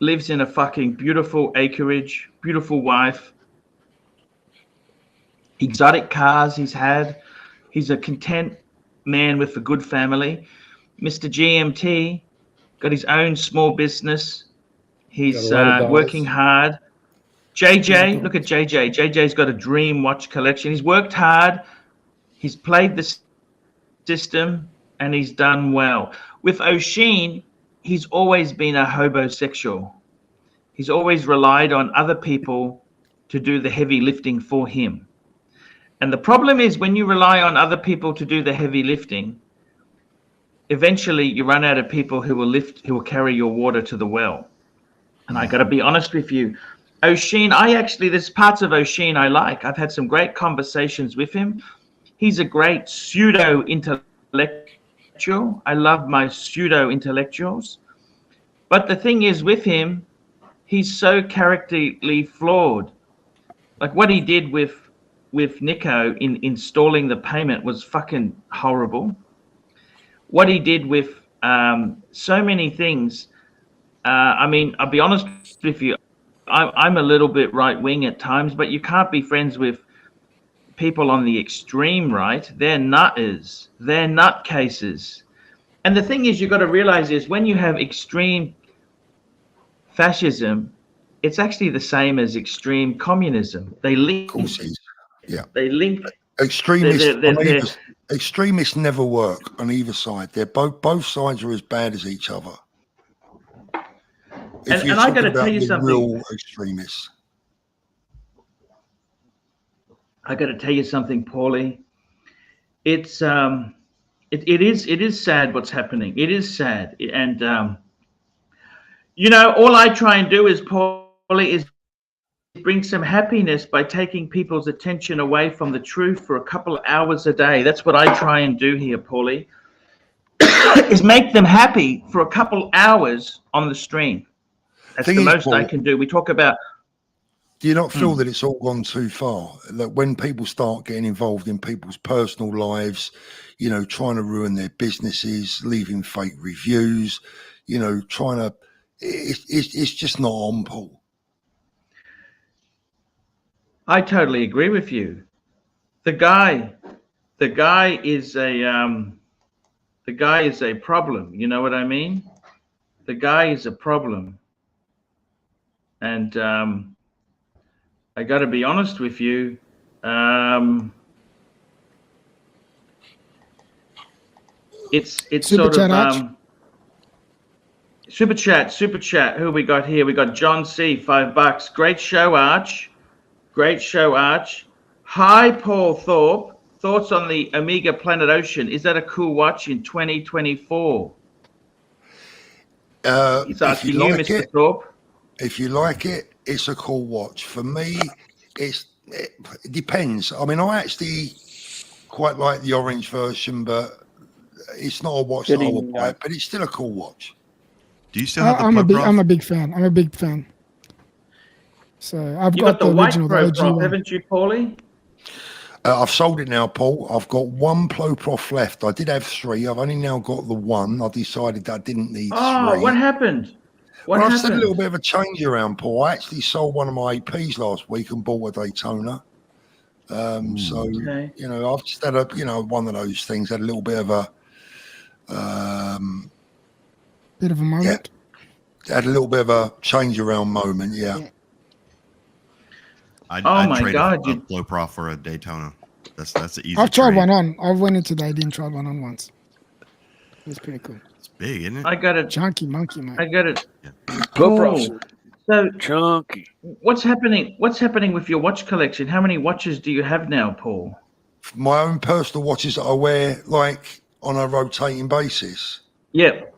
lives in a fucking beautiful acreage, beautiful wife, exotic cars he's had. He's a content man with a good family. Mr. GMT got his own small business. He's working hard. JJ, look at JJ. JJ's got a dream watch collection. He's worked hard. He's played the system, and he's done well. With O'Sheen, he's always been a homosexual. He's always relied on other people to do the heavy lifting for him. And the problem is, when you rely on other people to do the heavy lifting, eventually you run out of people who will carry your water to the well. And I got to be honest with you, O'Sheen, there's parts of O'Sheen I like. I've had some great conversations with him. He's a great pseudo-intellectual. I love my pseudo-intellectuals. But the thing is with him, he's so characterly flawed. Like what he did with Nico in installing the payment was fucking horrible. What he did with so many things, I'll be honest with you, I'm a little bit right-wing at times, but you can't be friends with people on the extreme right. They're nutters. They're nutcases. And the thing is, you've got to realize is when you have extreme fascism, it's actually the same as extreme communism. They link. Of course, yeah. They link. Extremists never work on either side. They're both sides are as bad as each other. And I got to tell you something. Real extremists. I got to tell you something, Paulie. It's it is sad what's happening. It is sad, and all I try and do is, Paulie, is bring some happiness by taking people's attention away from the truth for a couple of hours a day. That's what I try and do here, Paulie, is make them happy for a couple hours on the stream. That's the most I can do. We talk about. Do you not feel that it's all gone too far? That when people start getting involved in people's personal lives, trying to ruin their businesses, leaving fake reviews, trying to, it's just not on, Paul. I totally agree with you. The guy the guy is a problem. You know what I mean? The guy is a problem, and I got to be honest with you. It's Super sort chat, of Arch. super chat. Who we got here? We got John C. $5. Great show, Arch. Great show, Arch. Hi, Paul Thorpe. Thoughts on the Omega Planet Ocean? Is that a cool watch in 2024? He's asking you, Mr. Thorpe. If you like it, it's a cool watch. For me, it depends. I mean, I actually quite like the orange version, but it's not a watch that I would buy. But it's still a cool watch. Do you still have the I'm a Pro big fan. I'm a big fan. So I've You got the original, white the Pro OG Prof, one. haven't you, Paulie? I've sold it now, Paul. I've got one Pro Prof left. I did have 3. I've only now got the 1. I decided that I didn't need 3. What happened? I've had a little bit of a change around, Paul. I actually sold one of my APs last week and bought a Daytona. So, you know, I've just had one of those things, had a little bit of a moment. Yeah, had a little bit of a change around moment, yeah. I'd trade a Flow Prof for a Daytona. That's the easy. I've tried one on. I went into the ID and tried one on once. It's pretty cool. It's big, isn't it? I got it. Chunky monkey, man. I got it. Cool. So chunky. What's happening with your watch collection? How many watches do you have now, Paul? My own personal watches that I wear like on a rotating basis. Yep.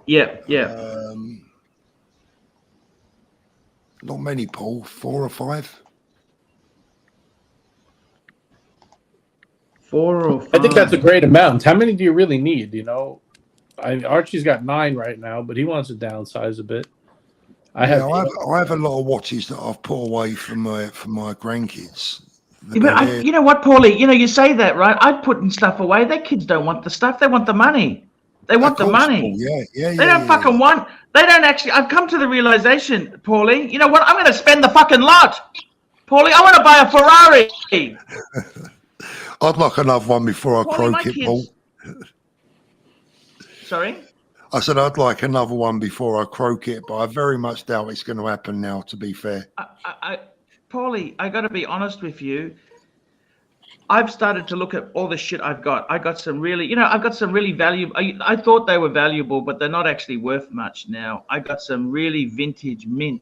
Not many, Paul. 4 or 5. 4 or 5. I think that's a great amount. How many do you really need? You know, Archie's got 9 right now, but he wants to downsize a bit. I have a lot of watches that I've put away from my grandkids. But you know what, Paulie? You know, you say that, right? I'm putting stuff away. Their kids don't want the stuff. They want the money. They want the money. Yeah. They don't fucking want. They don't actually. I've come to the realization, Paulie. You know what? I'm going to spend the fucking lot, Paulie. I want to buy a Ferrari. I'd like another one before I croak it, Paul. Sorry? I said I'd like another one before I croak it, but I very much doubt it's going to happen now, to be fair. Paulie, I got to be honest with you. I've started to look at all the shit I've got. I got some really, I've got some really valuable. I thought they were valuable, but they're not actually worth much now. I got some really vintage mint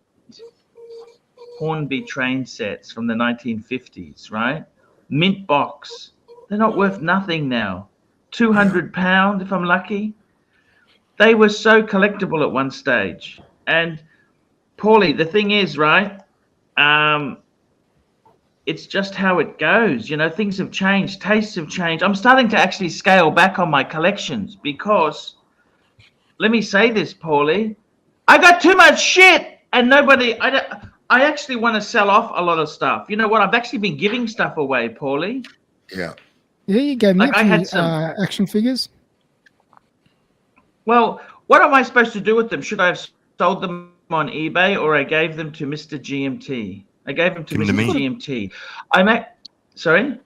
Hornby train sets from the 1950s, right? Mint box. They're not worth nothing now. £200 if I'm lucky. They were so collectible at one stage. And Paulie, the thing is, right? It's just how it goes. Things have changed. Tastes have changed. I'm starting to actually scale back on my collections because, let me say this, Paulie, I got too much shit and I actually want to sell off a lot of stuff. You know what? I've actually been giving stuff away, Paulie. Yeah. Yeah, you gave me I had some action figures. Well, what am I supposed to do with them? Should I have sold them on eBay or I gave them to Mr. GMT? I gave them to Mr. GMT. Sorry?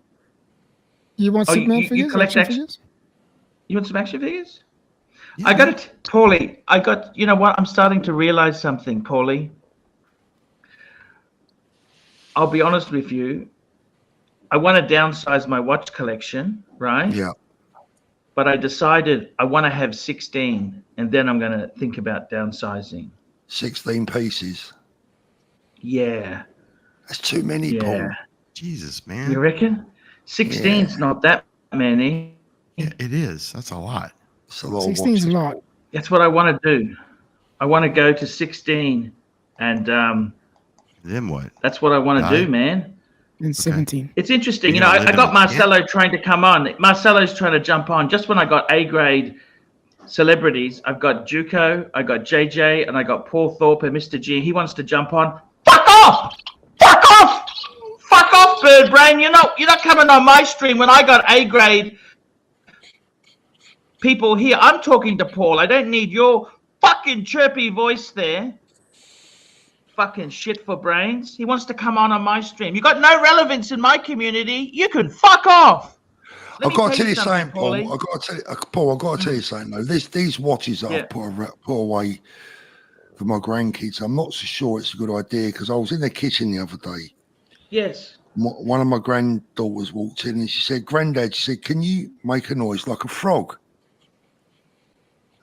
You want Superman figures? You collect action figures? You want some action figures? Yeah. I got it, Paulie. You know what? I'm starting to realize something, Paulie. I'll be honest with you. I want to downsize my watch collection, right? Yeah. But I decided I want to have 16, and then I'm going to think about downsizing. 16 pieces. Yeah. That's too many, Paul. Jesus, man. You reckon? 16's not that many. Yeah, it is. That's a lot. It's a lot. 16's a lot. That's what I want to do. I want to go to 16, and then what? That's what I want to do, man. In 17. It's interesting. I got Marcelo trying to come on. Marcelo's trying to jump on. Just when I got A-grade celebrities, I've got Juco, I got JJ, and I got Paul Thorpe and Mr. G. He wants to jump on. Fuck off! Fuck off! Fuck off, bird brain. You're not coming on my stream when I got A-grade people here. I'm talking to Paul. I don't need your fucking chirpy voice there. Fucking shit for brains. He wants to come on my stream. You got no relevance in my community. You can fuck off. let I've me got to tell you you something, something, Paul. Paulie. I've got to tell you, Paul. I've got to tell you something though. These watches that I've put away for my grandkids, I'm not so sure it's a good idea because I was in the kitchen the other day. Yes. One of my granddaughters walked in and she said, "Granddad," she said, "can you make a noise like a frog?"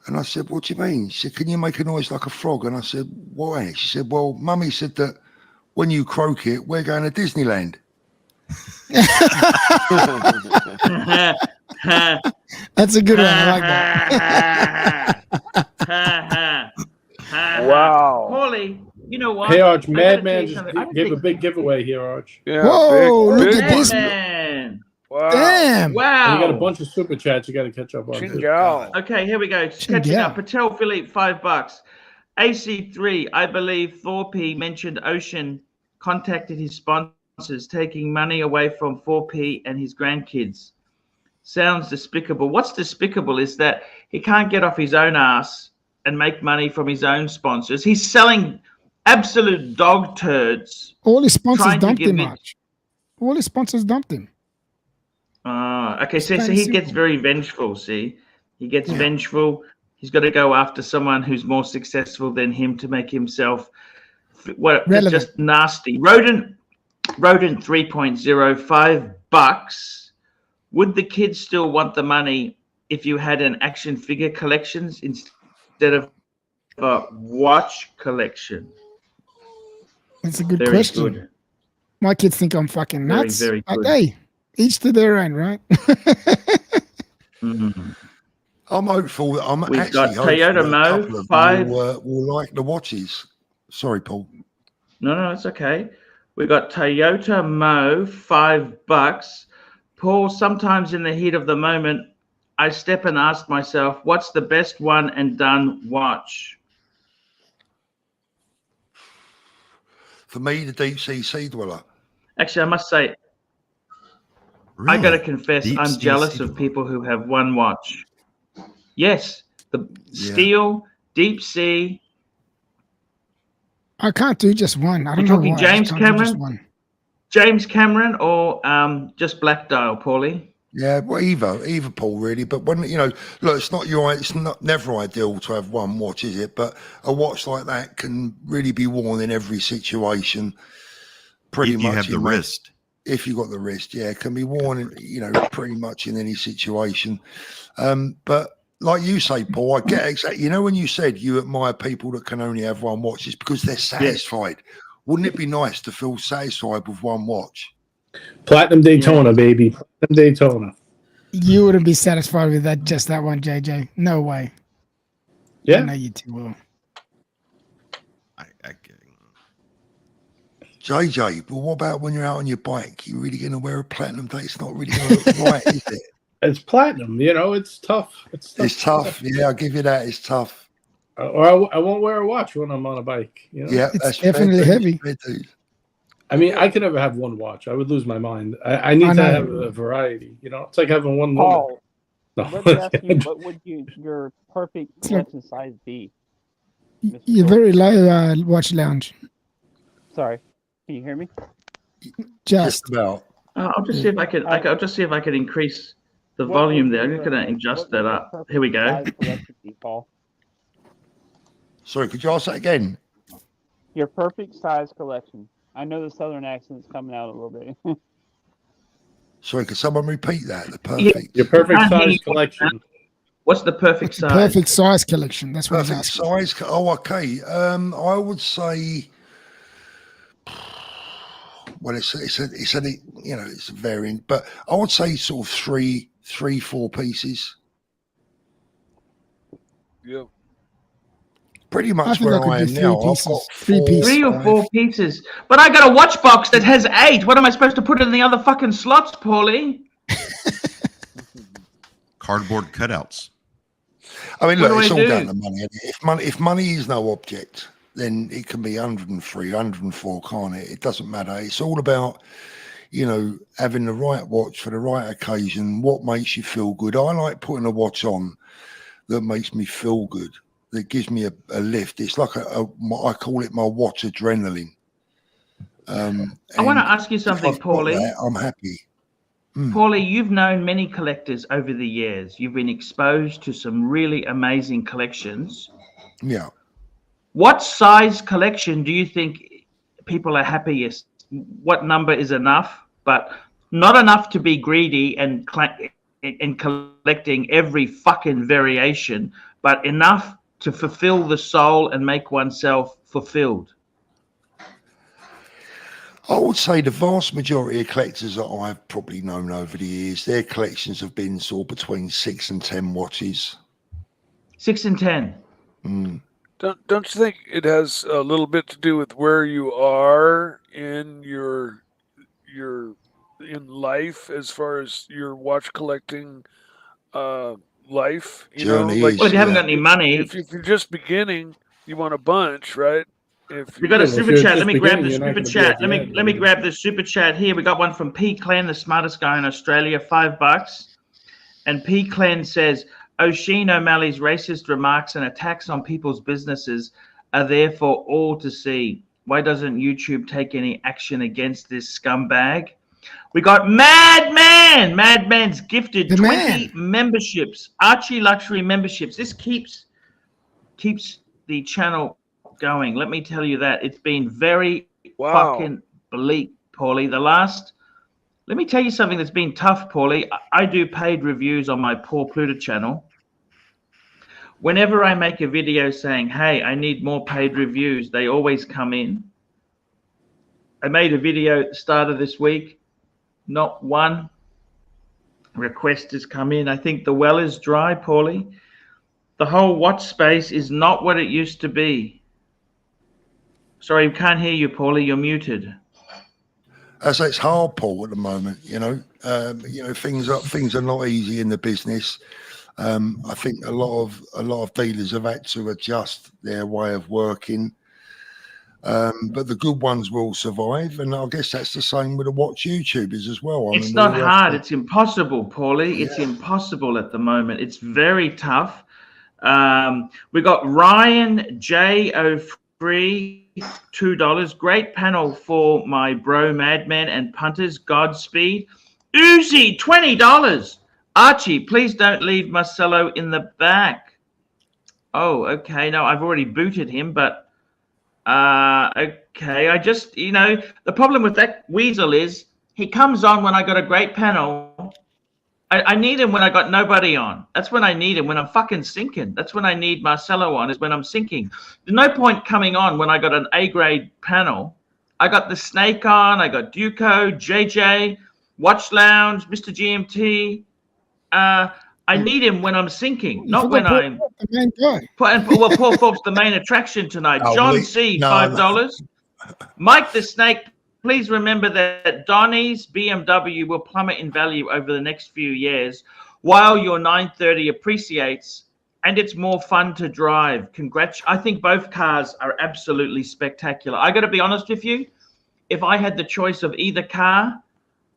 And I said, "What do you mean?" She said, "Can you make a noise like a frog?" And I said, "Why?" She said, "Well, Mummy said that when you croak it, we're going to Disneyland." That's a good one. I like that. Wow. Paulie, you know what? Hey, Arch, I gotta tell Madman you just something. I don't gave a think- big giveaway here, Arch. Yeah. Whoa, big, look big at this. one. Man. Wow. Damn. Wow. And you got a bunch of super chats you got to catch up on. too. Chingal. Okay, here we go. Catching up. Patel Philippe, $5. AC3, I believe Thorpe mentioned Ocean contacted his sponsors, taking money away from 4P and his grandkids. Sounds despicable. What's despicable is that he can't get off his own ass and make money from his own sponsors. He's selling absolute dog turds. All his sponsors trying to dumped give him, it- Arch. All his sponsors dumped him. Okay, so kinda he gets simple. very vengeful, see? He gets Yeah. vengeful. He's got to go after someone who's more successful than him to make himself just nasty. Rodent 3.0, $5. Would the kids still want the money if you had an action figure collections instead of a watch collection? That's a good Very question. good. My kids think I'm fucking Very, nuts. very But good. hey, each to their own, right? Mhm. I'm hopeful that I'm We've actually got hopeful Toyota that a Mo, couple of them will like the watches. Sorry, Paul. No, it's okay. We got Toyota Mo, $5. Paul, sometimes in the heat of the moment, I step and ask myself, what's the best one and done watch? For me, the Deep Sea Dweller. Actually, I must say, Really? I got to confess, Deep I'm sea jealous sea of dweller. people who have one watch. Yes, the steel, deep sea. I can't do just one. I don't You're know talking why. I just James can't do just Cameron? one. James Cameron or just Black Dial, Paulie? Yeah, well, either Paul, really. But when look, it's not never ideal to have one watch, is it? But a watch like that can really be worn in every situation. Pretty If much, you have the wrist. If you got the wrist, yeah, it can be worn, pretty much in any situation. But like you say, Paul, I get exactly. When you said you admire people that can only have one watch, it's because they're satisfied. Wouldn't it be nice to feel satisfied with one watch? Platinum Daytona, baby. Platinum Daytona. You wouldn't be satisfied with just that one, JJ. No way. Yeah. I know you too well. JJ, but what about when you're out on your bike? You really going to wear a platinum date? It's not really going to look right, is it? It's platinum. It's tough. It's tough. Yeah, I'll give you that. It's tough. Or I won't wear a watch when I'm on a bike. Yeah, It's that's definitely fair, heavy. fair dude. I mean, I could never have one watch. I would lose my mind. I need to have a variety. It's like having one Paul, limit. let me ask you, what would your perfect collection size be? You're very low, watch lounge. Sorry, can you hear me? Just about. I'll just see if I can. I'll just see if I can increase the volume there. I'm just going to adjust that up. Here we go. Paul? Sorry, could you ask that again? Your perfect size collection. I know the southern accent's coming out a little bit. Sorry, could someone repeat that? The perfect. Your perfect size collection. What's the perfect size? Perfect size collection. That's what Perfect size. Oh, okay. I would say. Well, it's a variant, but I would say sort of three, 4 pieces. Yep. Pretty much where I am now. I've got 3 pieces. 3 or 4 pieces. But I got a watch box that has 8. What am I supposed to put in the other fucking slots, Paulie? Cardboard cutouts. I mean, What look, do it's I all do? down to money. If money is no object, then it can be 103, 104, can't it? It doesn't matter. It's all about, having the right watch for the right occasion, what makes you feel good. I like putting a watch on that makes me feel good, that gives me a lift. It's like I call it my watch adrenaline. I want to ask you something, if I've got Paulie. that, I'm happy. Paulie, you've known many collectors over the years. You've been exposed to some really amazing collections. Yeah. What size collection do you think people are happiest? What number is enough, but not enough to be greedy and collecting every fucking variation, but enough to fulfill the soul and make oneself fulfilled? I would say the vast majority of collectors that I've probably known over the years, their collections have been sort of between 6 and 10 watches. 6 and 10. Don't you think it has a little bit to do with where you are in your in life as far as your watch collecting life? You Journey know, like, well, if you haven't got any money, if you're just beginning, you want a bunch, right? If we got a Yeah, well, if super you're chat. just Let me grab the beginning, you're not super gonna be chat. at the end, Let me really. grab the super chat here. We got one from P Clan, the smartest guy in Australia, $5. And P Clan says, O'Sheen O'Malley's racist remarks and attacks on people's businesses are there for all to see. Why doesn't YouTube take any action against this scumbag? We got Madman. Madman's gifted The 20 memberships, Archieluxury memberships. This keeps the channel going. Let me tell you that. It's been very fucking bleak, Paulie. Let me tell you something that's been tough, Paulie. I do paid reviews on my Paul Pluta channel. Whenever I make a video saying, hey, I need more paid reviews, they always come in. I made a video at the start of this week. Not one request has come in. I think the well is dry, Paulie. The whole watch space is not what it used to be. Sorry, can't hear you, Paulie. You're muted. As it's hard, Paul, at the moment. You know, things are not easy in the business. I think a lot of dealers have had to adjust their way of working. But the good ones will survive, and I guess that's the same with the watch YouTubers as well. It's not hard. It's impossible, Paulie. It's impossible at the moment. It's very tough. We got Ryan J03, $2. Great panel for my bro Madman and punters. Godspeed. Uzi, $20. Archie, please don't leave Marcelo in the back. Oh, okay. No, I've already booted him, but okay. I just, the problem with that weasel is he comes on when I got a great panel. I need him when I got nobody on. That's when I need him, when I'm fucking sinking. That's when I need Marcelo on, is when I'm sinking. There's no point coming on when I got an A-grade panel. I got the Snake on. I got Duco, JJ, Watch Lounge, Mr. GMT. I need him when I'm sinking, not when I'm... The main guy. Well, Paul Thorpe's the main attraction tonight. John C., $5. Mike the Snake, please remember that Donnie's BMW will plummet in value over the next few years while your 930 appreciates and it's more fun to drive. Congrats. I think both cars are absolutely spectacular. I got to be honest with you. If I had the choice of either car,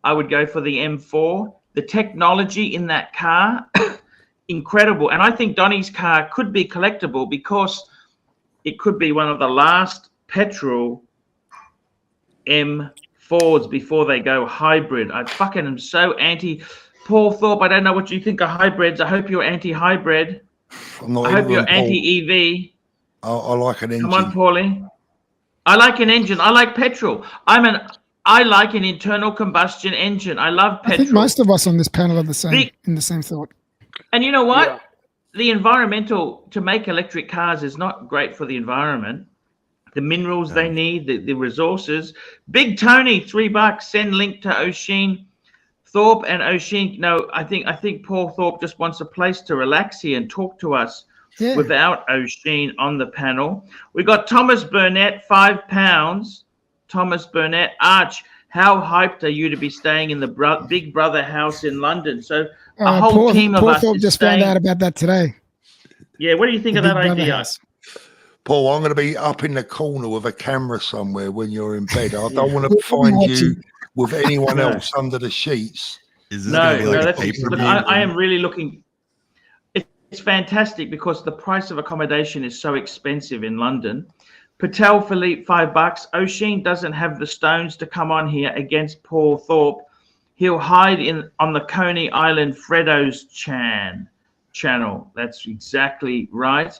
I would go for the M4. The technology in that car, incredible. And I think Donnie's car could be collectible because it could be one of the last petrol M4s before they go hybrid. I fucking am so anti. Paul Thorpe, I don't know what you think of hybrids. I hope you're anti-hybrid. I hope you're anti-EV. I like an engine. Come on, Paulie. I like an engine. I like petrol. I like an internal combustion engine. I love petrol. I think most of us on this panel are the same, in the same thought. And you know what? Yeah. The environmental, to make electric cars is not great for the environment. The minerals they need, the resources. Big Tony, $3. Send link to O'Sheen. Thorpe and O'Sheen. No, I think Paul Thorpe just wants a place to relax here and talk to us without O'Sheen on the panel. We got Thomas Burnett, £5. Thomas Burnett. Arch, how hyped are you to be staying in the Big Brother house in London? So a whole team of us Thorpe just found out about that today. Yeah, what do you think of that idea? Paul, I'm going to be up in the corner with a camera somewhere when you're in bed. I don't want to find you with anyone else under the sheets. Is this going to be like a pay-per-view? I am really looking. It's fantastic because the price of accommodation is so expensive in London. Patel Philippe, $5. O'Sheen doesn't have the stones to come on here against Paul Thorpe. He'll hide on the Coney Island Freddo's channel. That's exactly right.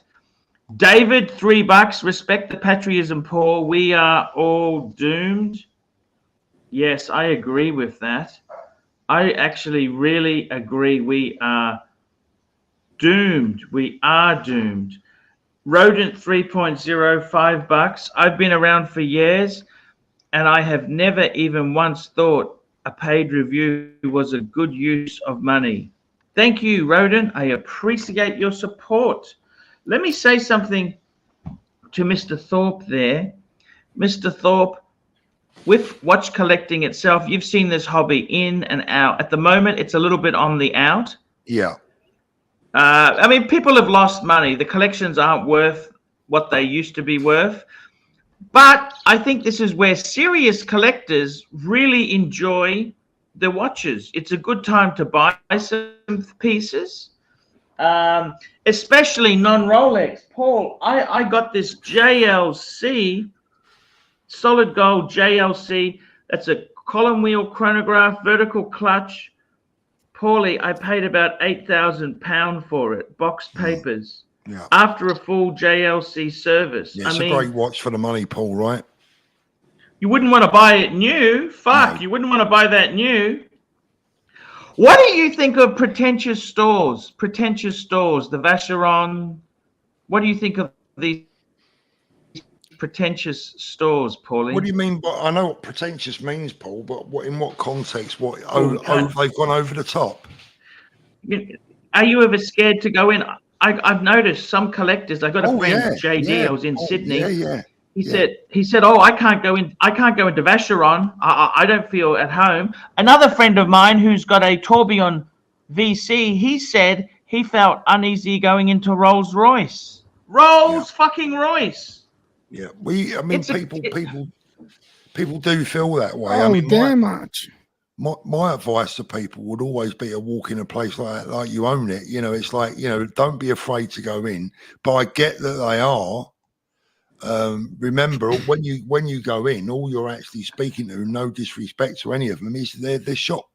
David, $3. Respect the patriotism, Paul. We are all doomed. Yes, I agree with that. I actually really agree. We are doomed. We are doomed. Rodent, $3.05. I've been around for years, and I have never even once thought a paid review was a good use of money. Thank you, Rodent. I appreciate your support. Let me say something to Mr. Thorpe there. Mr. Thorpe, with watch collecting itself, you've seen this hobby in and out. At the moment, it's a little bit on the out. Yeah. I mean, people have lost money. The collections aren't worth what they used to be worth. But I think this is where serious collectors really enjoy the watches. It's a good time to buy some pieces, especially non-Rolex. Paul, I got this JLC, solid gold JLC. That's a column wheel chronograph, vertical clutch. Paulie, I paid about £8,000 for it, boxed papers. Yeah. After a full JLC service. Yeah, it's a great watch for the money, Paul, right? You wouldn't want to buy it new. Fuck, no. You wouldn't want to buy that new. What do you think of pretentious stores? Pretentious stores, the Vacheron. What do you think of these pretentious stores, Paulie? What do you mean? But I know what pretentious means, Paul, but in what context? What they've gone over the top? Are you ever scared to go in? I've noticed some collectors. I got a friend, JD. I was in Sydney. He said, "Oh, I can't go in. I can't go into Vacheron. I don't feel at home." Another friend of mine who's got a Tourbillon VC, he said he felt uneasy going into Rolls Royce. Fucking Royce. Yeah, I mean, people do feel that way. Oh, I mean, damn much. My advice to people would always be to walk in a place like that, like you own it. You know, it's like, you know, don't be afraid to go in. But I get that they are. Remember, when you go in, all you're actually speaking to, no disrespect to any of them, is they're shop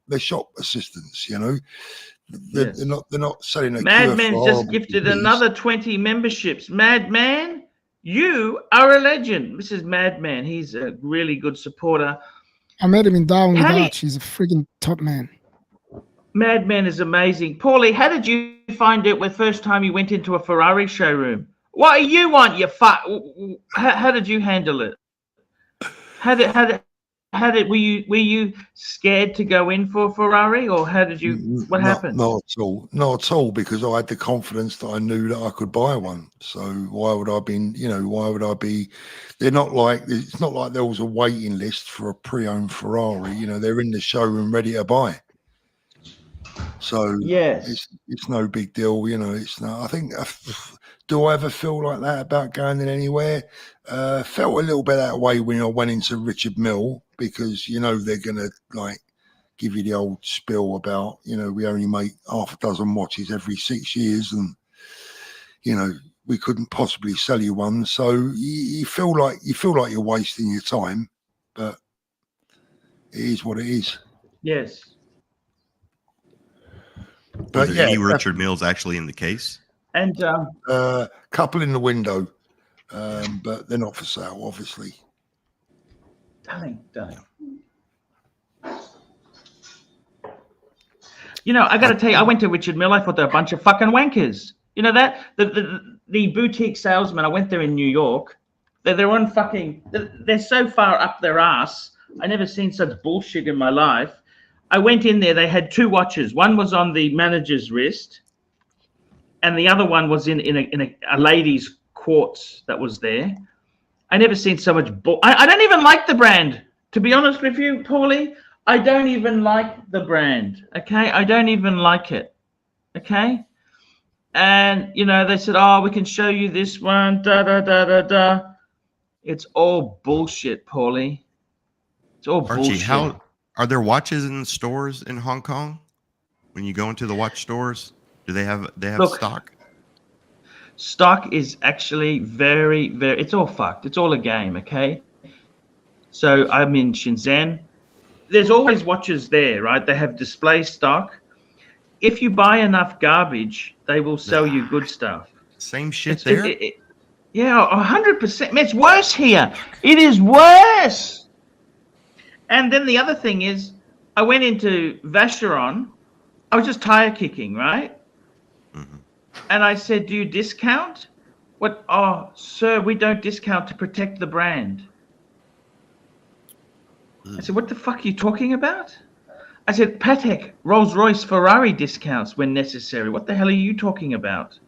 assistants. You know, they're not selling a. Madman just gifted another 20 memberships. Madman, you are a legend. This is Madman. He's a really good supporter. I met him in Darwin Dutch. He's a freaking top man. Madman is amazing. Paulie, how did you find it the first time you went into a Ferrari showroom? What do you want, you fuck? How did you handle it? Were you scared to go in for a Ferrari, or what happened? Not at all, because I had the confidence that I knew that I could buy one. So why would I be? They're not like, it's not like there was a waiting list for a pre-owned Ferrari. You know, they're in the showroom ready to buy. So yes, it's no big deal. You know, it's not. I think. Do I ever feel like that about going in anywhere? Felt a little bit that way when I went into Richard Mille, because, you know, they're going to like give you the old spiel about, you know, we only make half a dozen watches every 6 years, and, you know, we couldn't possibly sell you one. So you feel like you're wasting your time, but it is what it is. Yes. But yeah, any Richard Milles actually in the case? And couple in the window, but they're not for sale, obviously. Darling. You know, I got to tell you, I went to Richard Mille. I thought they're a bunch of fucking wankers. You know that the boutique salesman. I went there in New York. They're on fucking. They're so far up their ass. I never seen such bullshit in my life. I went in there. They had two watches. One was on the manager's wrist, and the other one was in a lady's quartz that was there. I never seen so much bull. I don't even like the brand, to be honest with you, Paulie. I don't even like the brand. Okay, I don't even like it. Okay, and you know they said, "Oh, we can show you this one." Da da da da da. It's all bullshit, Paulie. It's all bullshit. Archie, are there watches in stores in Hong Kong? When you go into the watch stores, do they have stock? Stock is actually very, very. It's all fucked. It's all a game. Okay. So I'm in Shenzhen. there's always watches there, right? They have display stock. If you buy enough garbage, they will sell you good stuff. Same shit It's- there. Yeah, 100%. It's worse here. It is worse. And then the other thing is, I went into Vacheron. I was just tire kicking, right? Mhm. And I said, "Do you discount?" "What? Oh, sir, we don't discount to protect the brand." I said, "What the fuck are you talking about?" I said, "Patek, Rolls-Royce, Ferrari discounts when necessary. What the hell are you talking about?"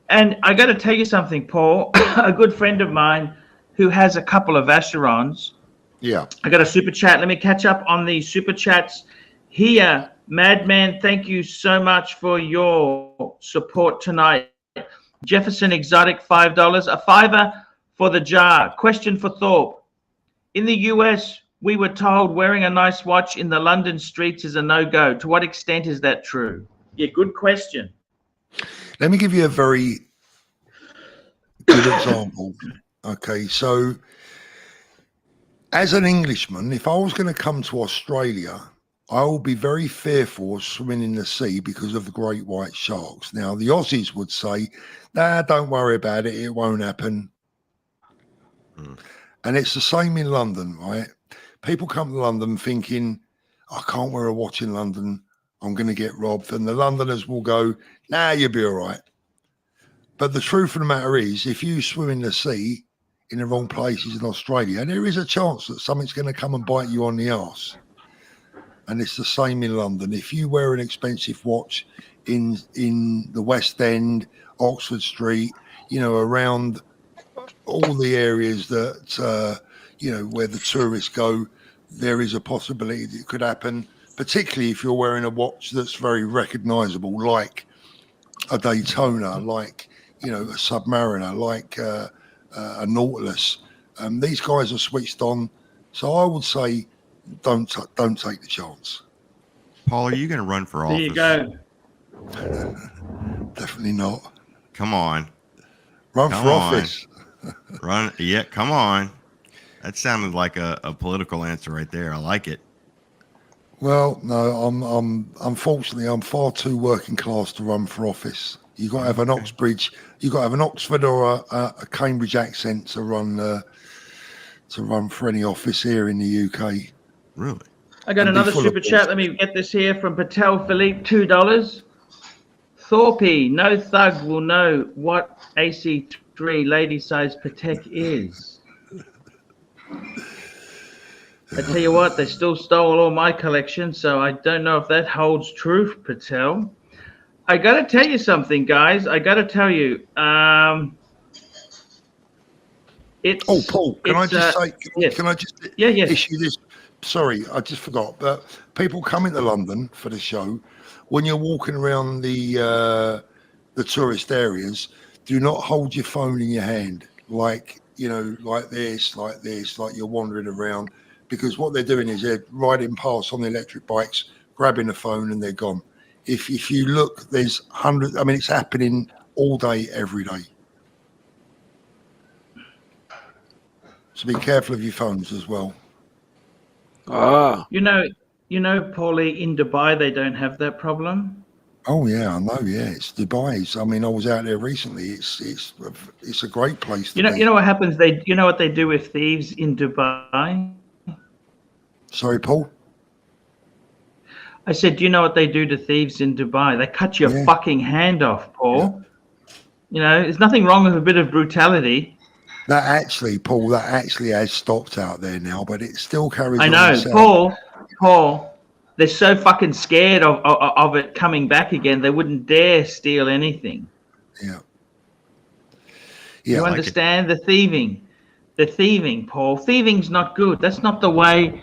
And I got to tell you something, Paul. A good friend of mine who has a couple of Vacherons. Yeah. I got a super chat. Let me catch up on the super chats here. Madman, thank you so much for your support tonight. Jefferson Exotic, $5. A $5 for the jar. Question for Thorpe. In the US, we were told wearing a nice watch in the London streets is a no-go. To what extent is that true? Yeah, good question. Let me give you a very good example. Okay, so as an Englishman, if I was going to come to Australia, I will be very fearful of swimming in the sea because of the great white sharks. Now, the Aussies would say, "Nah, don't worry about it. It won't happen." And it's the same in London, right? People come to London thinking, "I can't wear a watch in London. I'm going to get robbed." And the Londoners will go, "Nah, you'll be all right." But the truth of the matter is, if you swim in the sea in the wrong places in Australia, there is a chance that something's going to come and bite you on the arse. And it's the same in London. If you wear an expensive watch in the West End, Oxford Street, around all the areas that, where the tourists go, there is a possibility that it could happen, particularly if you're wearing a watch that's very recognizable, like a Daytona, like, a Submariner, like a Nautilus. These guys are switched on. So I would say don't take the chance. Paul, are you going to run for office? There you go. Definitely not. Come on. Run for office. Run. Yeah, come on. That sounded like a political answer right there. I like it. Well, no, unfortunately I'm far too working class to run for office. You got to have an Oxbridge, you got to have an Oxford or a Cambridge accent to run for any office here in the UK. Really? I got another super chat. Let me get this here from Patel Philippe, $2. Thorpe, no thug will know what AC3 lady size Patek is. I tell you what, they still stole all my collection, so I don't know if that holds true, Patel. I got to tell you something, guys. I got to tell you. It's. Paul, can I just say? Yes. Can I just issue this? Sorry, I just forgot. But people coming to London for the show, when you're walking around the tourist areas, do not hold your phone in your hand like this, like you're wandering around. Because what they're doing is they're riding past on the electric bikes, grabbing the phone, and they're gone. If you look, there's hundreds. I mean, it's happening all day, every day. So be careful of your phones as well. You know, Paulie, in Dubai they don't have that problem. Oh yeah, I know. Yeah, it's Dubai. I mean, I was out there recently. It's a great place to be. You know what happens? You know what they do with thieves in Dubai? Sorry, Paul? I said, do you know what they do to thieves in Dubai? They cut your fucking hand off, Paul. Yeah. There's nothing wrong with a bit of brutality. That actually, Paul, has stopped out there now, but it still carries on. I know, Paul, they're so fucking scared of it coming back again, they wouldn't dare steal anything. Yeah. You understand? The thieving, Paul. Thieving's not good. That's not the way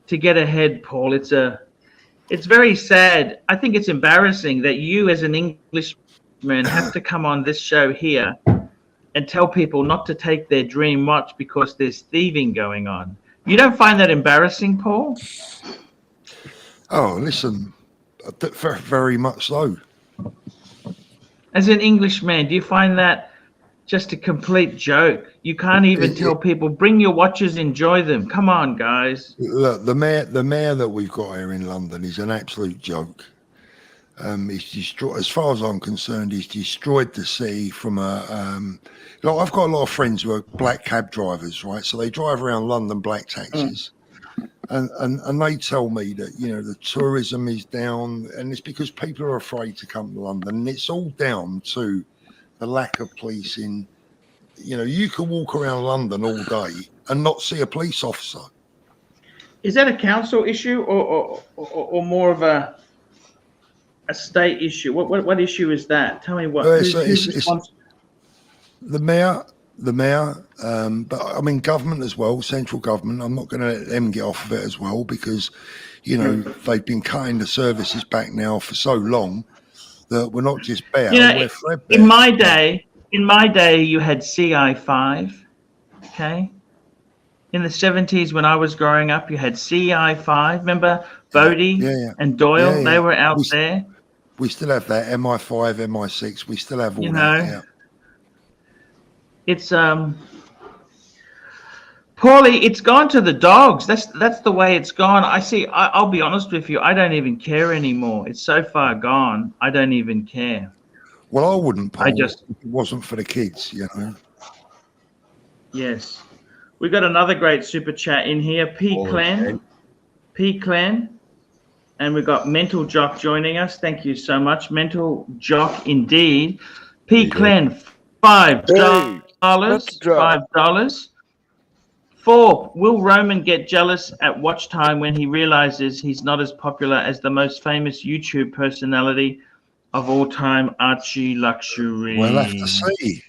to get ahead, Paul. It's very sad. I think it's embarrassing that you as an Englishman have to come on this show here and tell people not to take their dream watch because there's thieving going on. You don't find that embarrassing, Paul? Oh, listen, very much so. As an Englishman, do you find that just a complete joke. You can't even tell people, bring your watches, enjoy them. Come on, guys. Look, the mayor that we've got here in London is an absolute joke. He's destroyed, as far as I'm concerned, he's destroyed the city from a. Like I've got a lot of friends who are black cab drivers, right? So they drive around London black taxis, and they tell me that the tourism is down, and it's because people are afraid to come to London, and it's all down to the lack of policing. You can walk around London all day and not see a police officer. Is that a council issue or more of a state issue? What issue is that? Tell me what. Who's responsible? The mayor. But I mean government as well, central government. I'm not going to let them get off of it as well because, they've been cutting the services back now for so long that we're not just bare. We're threadbare. In my day, you had CI5. Okay. In the 70s, when I was growing up, you had CI5. Remember Bodie and Doyle? They were out there. We still have that MI5, MI6. We still have all that. Yeah. It's Paulie, it's gone to the dogs. That's the way it's gone. I'll be honest with you. I don't even care anymore. It's so far gone. I don't even care. Well, I wouldn't. Paul, if it wasn't for the kids, Yes. We got another great super chat in here. P Clan. And we've got Mental Jock joining us. Thank you so much. Mental Jock indeed. P Clan, $5. $5. 4. Will Roman get jealous at watch time when he realizes he's not as popular as the most famous YouTube personality of all time, Archieluxury? We'll have to see.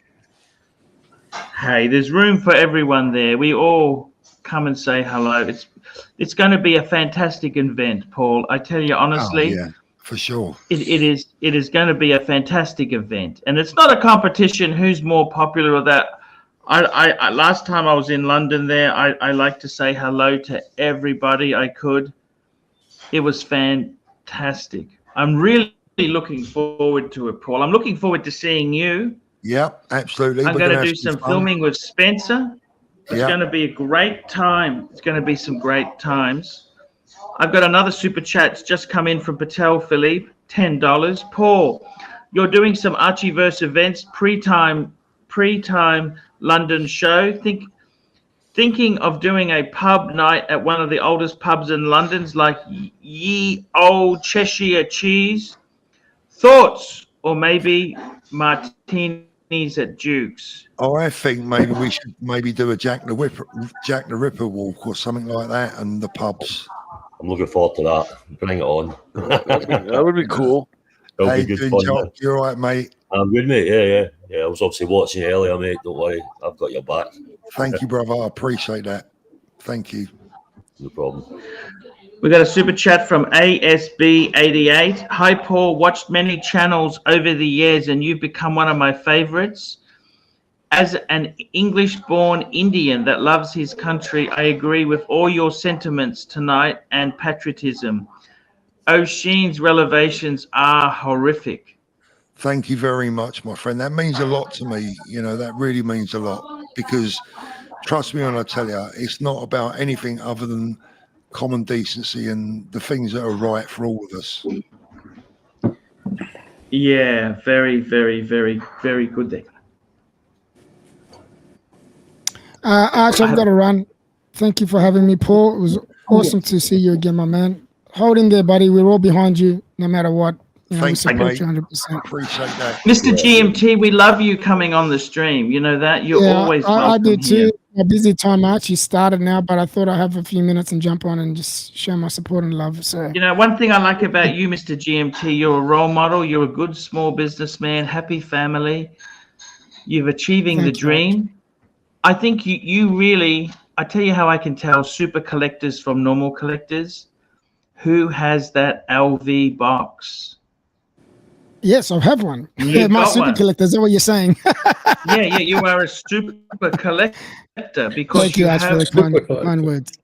Hey, there's room for everyone there. We all come and say hello. It's going to be a fantastic event, Paul. I tell you honestly. Oh, yeah, for sure. It is going to be a fantastic event, and it's not a competition who's more popular or that. I last time I was in London there, I like to say hello to everybody I could. It was fantastic. I'm really looking forward to it, Paul. I'm looking forward to seeing you. Yep, absolutely. I'm going to do some filming with Spencer. It's going to be a great time. It's going to be some great times. I've got another super chat. It's just come in from Patel Philippe, $10. Paul, you're doing some Archieverse events, pre-time London show. Thinking of doing a pub night at one of the oldest pubs in London's, like Ye Old Cheshire Cheese. Thoughts, or maybe martinis at Duke's. Oh, I think maybe we should do a Jack the Ripper walk or something like that, and the pubs. I'm looking forward to that. Bring it on. That would be cool. Hey, good fun, Jock, you all right, mate? I'm good, mate. Yeah. I was obviously watching you earlier, mate. Don't worry, I've got your back. Thank you, brother. I appreciate that. Thank you. No problem. We got a super chat from ASB88. Hi, Paul. Watched many channels over the years, and you've become one of my favorites. As an English-born Indian that loves his country, I agree with all your sentiments tonight and patriotism. O'Sheen's revelations are horrific. Thank you very much, my friend. That means a lot to me. That really means a lot because, trust me when I tell you, it's not about anything other than common decency and the things that are right for all of us. Yeah, very, very, very, very good there. Arch, I've got to run. Thank you for having me, Paul. It was awesome to see you again, my man. Hold in there, buddy. We're all behind you, no matter what. Thank you, mate. 100%. Appreciate that. Mr. GMT, we love you coming on the stream. You know that? You're always welcome. I do too. Here. A busy time actually started now, but I thought I'd have a few minutes and jump on and just show my support and love. So one thing I like about you, Mr. GMT, you're a role model. You're a good small businessman, happy family. You're achieving the dream. I think you really, I tell you how I can tell super collectors from normal collectors. Who has that LV box? Yes, I have one. Yeah, my super collector. Is that what you're saying? yeah, you are a super collector because Thank you, Ash, for the kind words.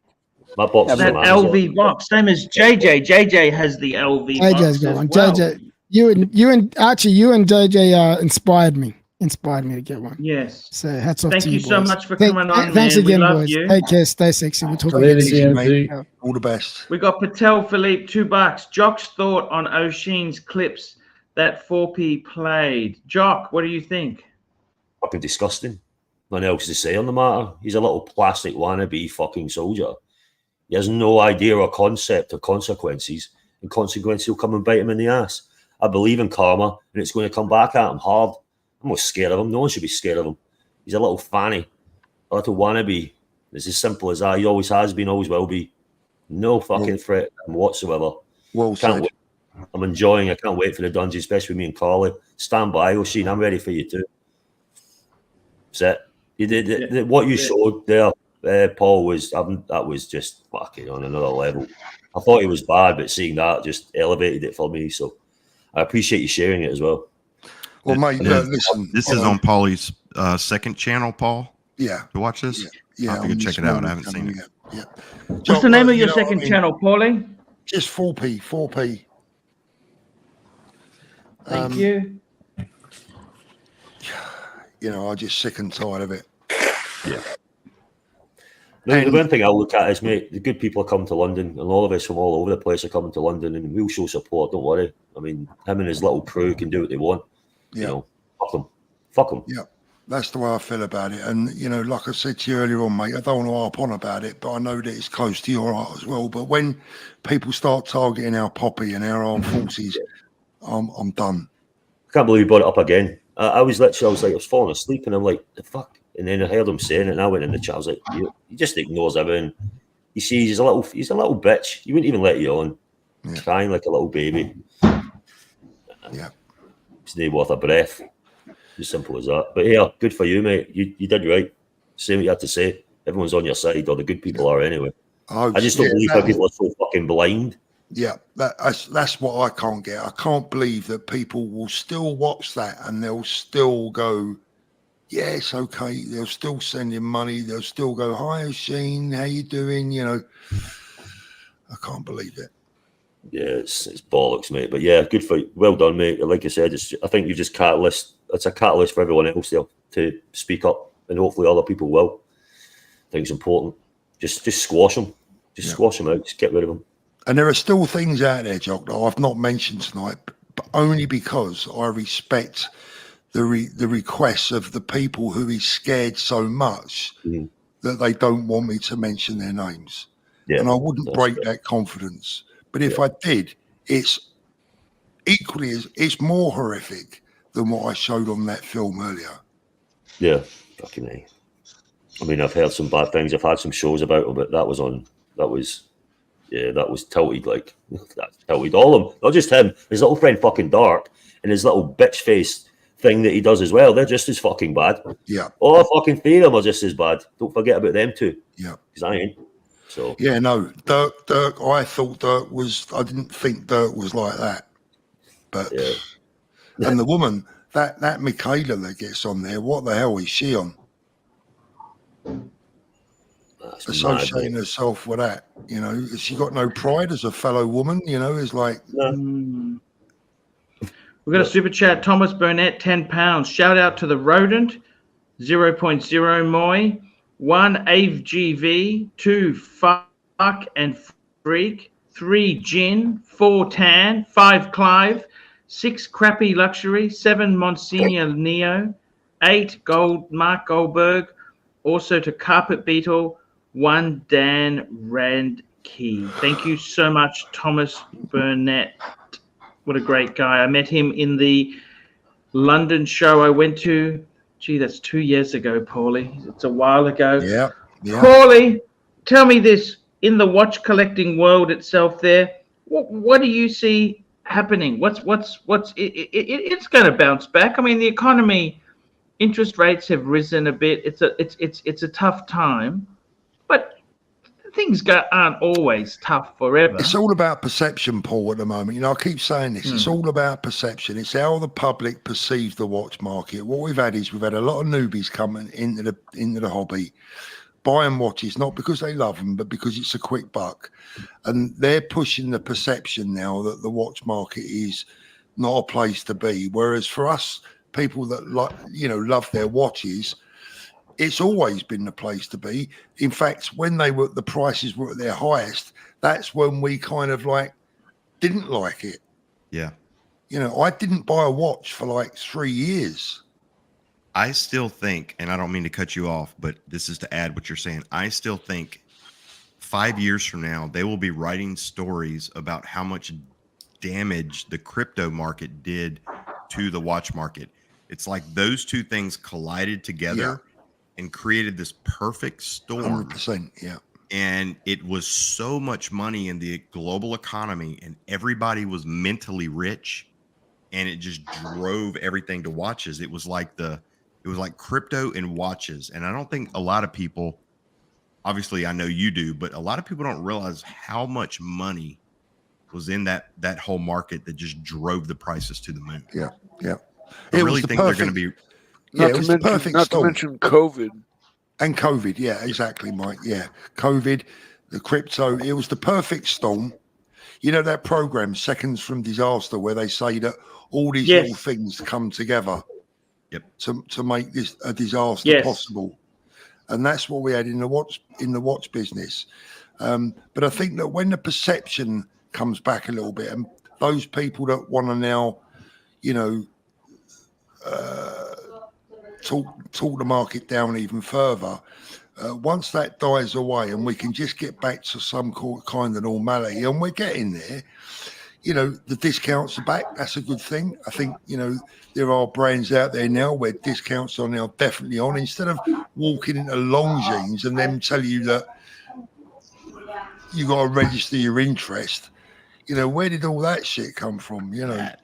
My box that LV box, same as JJ. JJ has the LV box. JJ's got one. JJ, you and Archie, you and JJ inspired me inspired me to get one. Yes. So hats off Thank to you you, so boys. much for coming on, Thanks man. We again, love boys. you. Take care. Stay sexy. We'll talk Later, again. CMC. All the best. We got Patel Philippe, $2. Jock's thought on O'Sheen's clips that 4P played. Jock, what do you think? Fucking disgusting. Nothing else to say on the matter. He's a little plastic wannabe fucking soldier. He has no idea or concept of consequences, and consequences will come and bite him in the ass. I believe in karma, and it's going to come back at him hard. I'm not scared of him. No one should be scared of him. He's a little fanny, a little wannabe. It's as simple as that. He always has been, always will be. No fucking threat whatsoever. Well said. I'm enjoying it. I can't wait for the dungeon, especially with me and Carly. Stand by, O'Sheen. I'm ready for you too. That's it. You did what you showed there, Paul, that was just fucking on another level. I thought he was bad, but seeing that just elevated it for me. So I appreciate you sharing it as well. Well, mate, listen. This is on Paulie's second channel, Paul. Yeah. To watch this? Yeah. I have to go check it out. I haven't seen it. Yeah. What's the name of your second channel, Paulie? Just 4P. 4P. Thank you. You know, I'm just sick and tired of it. Yeah. The one thing I look at is, mate, the good people are coming to London, and all of us from all over the place are coming to London, and we'll show support. Don't worry. I mean, him and his little crew can do what they want. Yeah. You know, fuck them. Fuck them. Yeah. That's the way I feel about it. And, you know, like I said to you earlier on, mate, I don't want to harp on about it, but I know that it's close to your heart as well. But when people start targeting our poppy and our armed forces, I'm done. I can't believe he brought it up again. I was falling asleep, and I'm like, the fuck? And then I heard him saying it, and I went in the chat. I was like, he just ignores everything. He sees he's a little bitch. He wouldn't even let you on. Yeah. Crying like a little baby. Yeah. It's not worth a breath. As simple as that. But yeah, good for you, mate. You did right. Say what you had to say. Everyone's on your side, or the good people are anyway. I just don't believe how people are so fucking blind. Yeah, that's what I can't get. I can't believe that people will still watch that and they'll still go, yeah, it's okay. They'll still send him money. They'll still go, hi, O'Sheen, how you doing? You know, I can't believe it. Yeah, it's bollocks, mate. But yeah, good for you. Well done, mate. Like I said, I think you just catalyst. It's a catalyst for everyone else there to speak up, and hopefully other people will. I think it's important. Just squash them. Squash them out. Just get rid of them. And there are still things out there, Jock, that I've not mentioned tonight, but only because I respect the requests of the people who is scared so much that they don't want me to mention their names. Yeah, and I wouldn't break that confidence. But if I did, it's more horrific than what I showed on that film earlier. Yeah, fucking A. I mean, I've heard some bad things. I've had some shows about it, but that was tilted, like, that's tilted. All of them, not just him, his little friend fucking Dark, and his little bitch face thing that he does as well. They're just as fucking bad. Yeah. All fucking three of them are just as bad. Don't forget about them too. Yeah. Because I ain't. So. Yeah, no, Dirk, I didn't think Dirk was like that. But, and the woman, that Michaela that gets on there, what the hell is she on? That's associating herself with that, you know, has she got no pride as a fellow woman? You know, it's like. We've got a super chat. Thomas Burnett, £10. Shout out to the rodent. 0.0 Moy. 1 AVGV. 2 fuck and freak. 3 gin. 4 tan. 5 Clive. 6 crappy luxury. 7 Monsignor Neo. 8 Mark Goldberg. Also to Carpet Beetle. 1 Dan Randkey. Thank you so much, Thomas Burnett. What a great guy. I met him in the London show I went to. Gee, that's 2 years ago, Paulie. It's a while ago. Yeah. Paulie, tell me this. In the watch collecting world itself there, what do you see happening? It's going to bounce back. I mean, the economy, interest rates have risen a bit. It's a tough time, but things aren't always tough forever. It's all about perception, Paul, at the moment. You know, I keep saying this. It's all about perception. It's how the public perceives the watch market. What we've had is a lot of newbies coming into the hobby, buying watches, not because they love them, but because it's a quick buck. And they're pushing the perception now that the watch market is not a place to be. Whereas for us people that love their watches, it's always been the place to be. In fact, when the prices were at their highest, that's when we kind of didn't like it. Yeah. I didn't buy a watch for 3 years. I still think, and I don't mean to cut you off, but this is to add what you're saying. I still think 5 years from now, they will be writing stories about how much damage the crypto market did to the watch market. It's like those two things collided together and created this perfect storm. 100%, yeah. And it was so much money in the global economy, and everybody was mentally rich, and it just drove everything to watches. It was like crypto and watches. And I don't think a lot of people, obviously I know you do, but a lot of people don't realize how much money was in that whole market that just drove the prices to the moon. Yeah, yeah. I really think they're going to be. It was the perfect not storm. to mention COVID. And COVID, yeah, exactly, Mike. Yeah, COVID, the crypto, it was the perfect storm. You know that program, Seconds from Disaster, where they say that all these little things come together to make this a disaster possible. And that's what we had in the watch business. But I think that when the perception comes back a little bit, and those people that want to now, talk the market down even further, once that dies away and we can just get back to some kind of normality, and we're getting there, the discounts are back. That's a good thing. I think, there are brands out there now where discounts are now definitely on. Instead of walking into Longines and them tell you that you got to register your interest, where did all that shit come from? Yeah.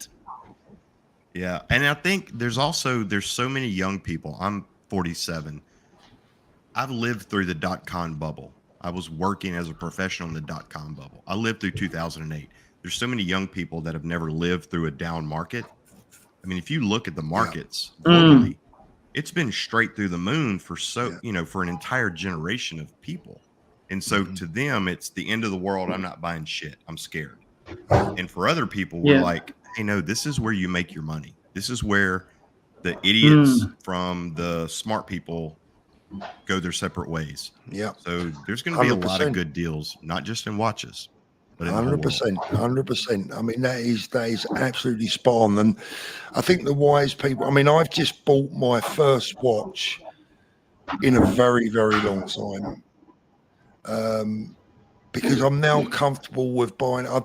And I think there's so many young people. I'm 47. I've lived through the .com bubble. I was working as a professional in the .com bubble. I lived through 2008. There's so many young people that have never lived through a down market. I mean, if you look at the markets globally, it's been straight through the moon for for an entire generation of people. And so to them, it's the end of the world. I'm not buying shit. I'm scared. And for other people, we're like, hey, no, this is where you make your money. This is where the idiots from the smart people go their separate ways. Yeah. So there's going to be 100%. A lot of good deals, not just in watches, but in 100%, 100%. I mean, that is absolutely spot on. And I think the wise people, I mean, I've just bought my first watch in a very, very long time. Because I'm now comfortable with buying. I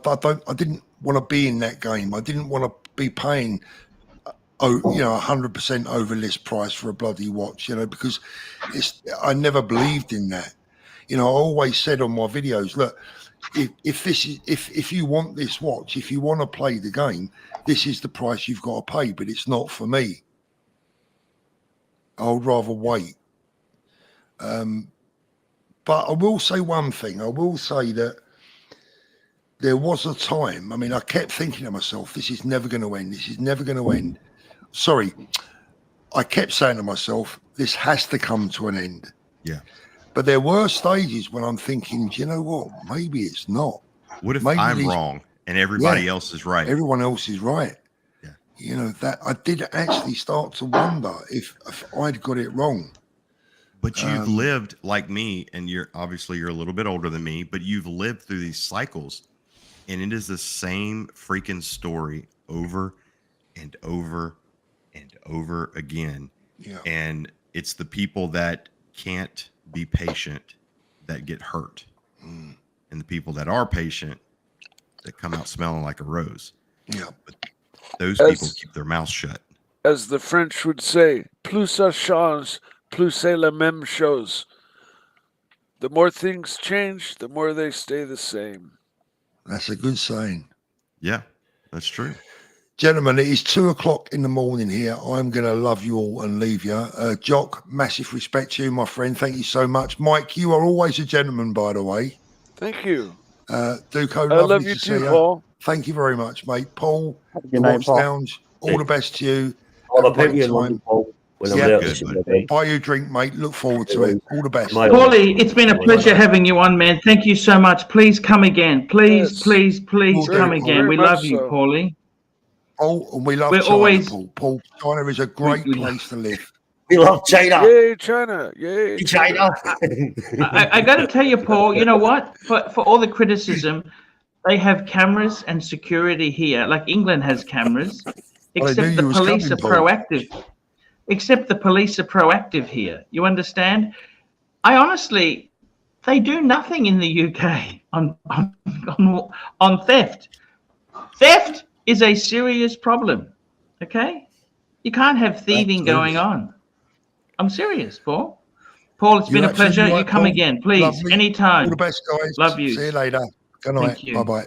didn't want to be in that game. I didn't want to be paying, 100% over list price for a bloody watch, because I never believed in that. I always said on my videos, look, if you want this watch, if you want to play the game, this is the price you've got to pay, but it's not for me. I would rather wait. But I will say one thing. I will say that there was a time, I mean, I kept thinking to myself, this is never going to end. This is never going to end. Sorry. I kept saying to myself, this has to come to an end. Yeah. But there were stages when I'm thinking, do you know what? Maybe it's not. What if I'm wrong and everybody else is right? Everyone else is right. Yeah. That I did actually start to wonder if I'd got it wrong. But you've lived like me, and you're a little bit older than me, but you've lived through these cycles, and it is the same freaking story over and over and over again. Yeah. And it's the people that can't be patient that get hurt. And the people that are patient that come out smelling like a rose. Yeah. But those people keep their mouths shut. As the French would say, plus ça change, plus c'est la même chose. The more things change, the more they stay the same. That's a good saying. Yeah, that's true. Gentlemen, it is 2:00 in the morning here. I'm going to love you all and leave you. Jock, massive respect to you, my friend. Thank you so much. Mike, you are always a gentleman, by the way. Thank you. Duco, I love you too, Paul. Thank you very much, mate. Paul, Lounge, all the best to you. Have a great time. Buy you a drink, mate. Look forward to it. All the best. Paulie, it's been a pleasure having you on, man. Thank you so much. Please come again. Please come again. We love you, Paulie. Paul, and we love We're China, always- Paul. Paul, China is a great we place to live. We love China. Yay, China! Yay, China. I got to tell you, Paul, you know what? For all the criticism, they have cameras and security here. Like England has cameras, except the you was police are coming, Paul. proactive. Except the police are proactive here. You understand? I honestly, they do nothing in the UK on theft. Theft is a serious problem. Okay, you can't have thieving Absolutely. going on. I'm serious, Paul. Paul, it's You're been a pleasure. absolutely You right, come Paul. again, please, Lovely. anytime. All the best, guys. Love you. See you later. Good Thank night. you. Bye-bye.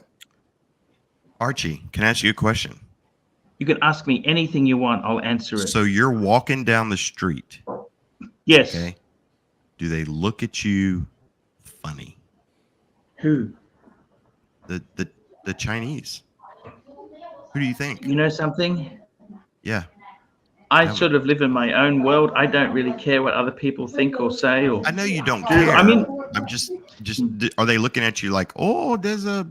Archie, can I ask you a question? You can ask me anything you want. I'll answer it. So you're walking down the street. Yes. Okay. Do they look at you funny? Who? The Chinese. Who do you think? You know something? Yeah. I sort of live in my own world. I don't really care what other people think or say. Or I know you don't do. care. I mean, I'm just are they looking at you like, oh, there's a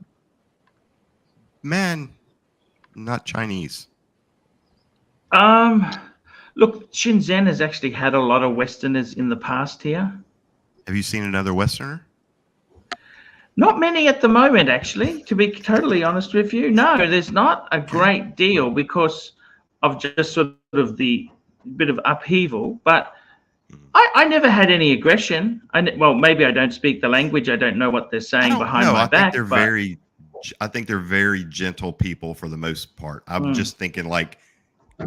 man, not Chinese? look, Shenzhen has actually had a lot of Westerners in the past here. Have you seen another Westerner? Not many at the moment, actually, to be totally honest with you. No, there's not a great deal because of just sort of the bit of upheaval. But I never had any aggression. Well, maybe I don't speak the language. I don't know what they're saying behind my back. I think they're very gentle people for the most part. I'm just thinking like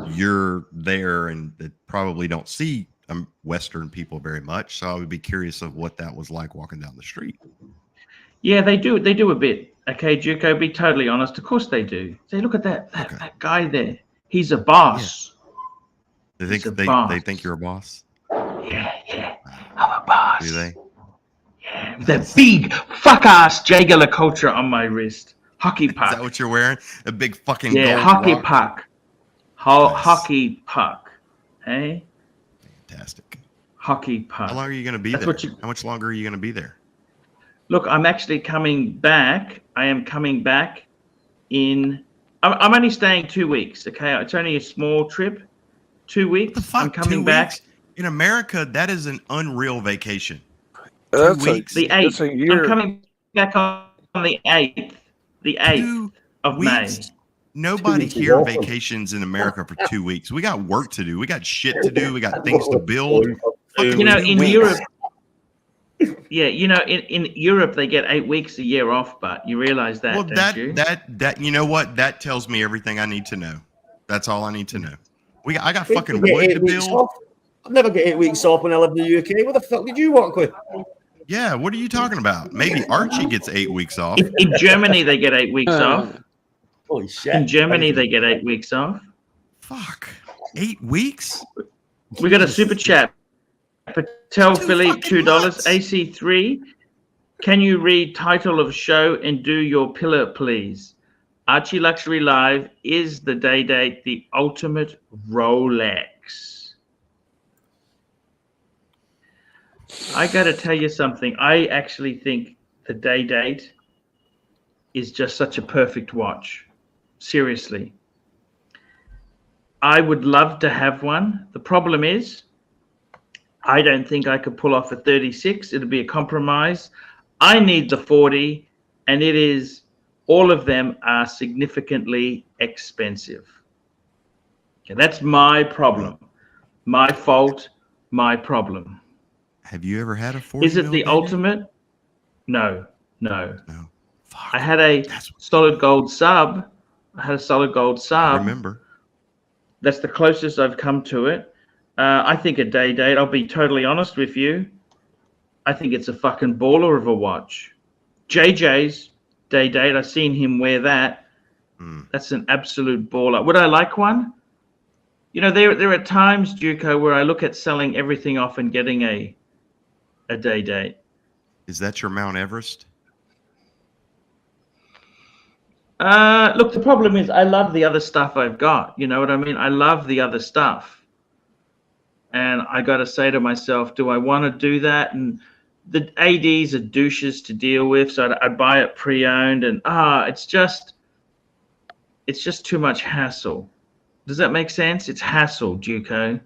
you're there and they probably don't see Western people very much. So I would be curious of what that was like walking down the street. Yeah, they do. They do a bit. Okay, Juco, be totally honest. Of course they do. Say, look at that guy there. He's a boss. Yeah. They think you're a boss. Yeah. I'm a boss. Do they? Yeah, with that big fuck ass Jaeger culture on my wrist. Hockey puck. Is that what you're wearing? A big fucking gold hockey puck. Hockey puck. Hey? Fantastic. Hockey puck. How long are you going to be there? How much longer are you going to be there? Look, I'm actually coming back. I am coming back in... I'm only staying 2 weeks, okay? It's only a small trip. 2 weeks. What the fuck? I'm coming 2 back. weeks? In America, that is an unreal vacation. That's 2 weeks. The 8th. I'm coming back on the 8th. The 8th of May. Nobody here vacations in America for 2 weeks. We got work to do. We got shit to do. We got things to build. You know, in Europe... Yeah, you know, in Europe they get 8 weeks a year off, but you realize that, don't you? That you know what? That tells me everything I need to know. That's all I need to know. I got fucking wood to build. I never get 8 weeks off when I live in the UK. What the fuck did you work with? Yeah, what are you talking about? Maybe Archie gets 8 weeks off. In Germany they get 8 weeks off. Holy shit. In Germany they get 8 weeks off. Fuck. 8 weeks? We got a super chat. Patel Philippe $2. AC3. Can you read title of show and do your pillar, please? Archieluxury Live is the day date, the ultimate Rolex. I got to tell you something. I actually think the day date is just such a perfect watch. Seriously. I would love to have one. The problem is, I don't think I could pull off a 36. It'll be a compromise. I need the 40, and it is, all of them are significantly expensive. Okay, that's my problem. My fault, my problem. Have you ever had a 40? Is it the ultimate? No. Fuck. I had a solid gold sub. I remember. That's the closest I've come to it. I think a day date, I'll be totally honest with you, I think it's a fucking baller of a watch. JJ's day date, I've seen him wear that. That's an absolute baller. Would I like one? You know, there are times, Duco, where I look at selling everything off and getting a day date. Is that your Mount Everest? Look, the problem is I love the other stuff I've got. You know what I mean? I love the other stuff. And I got to say to myself, do I want to do that? And the ADs are douches to deal with. So I buy it pre-owned and it's it's just too much hassle. Does that make sense? It's hassle, Duco.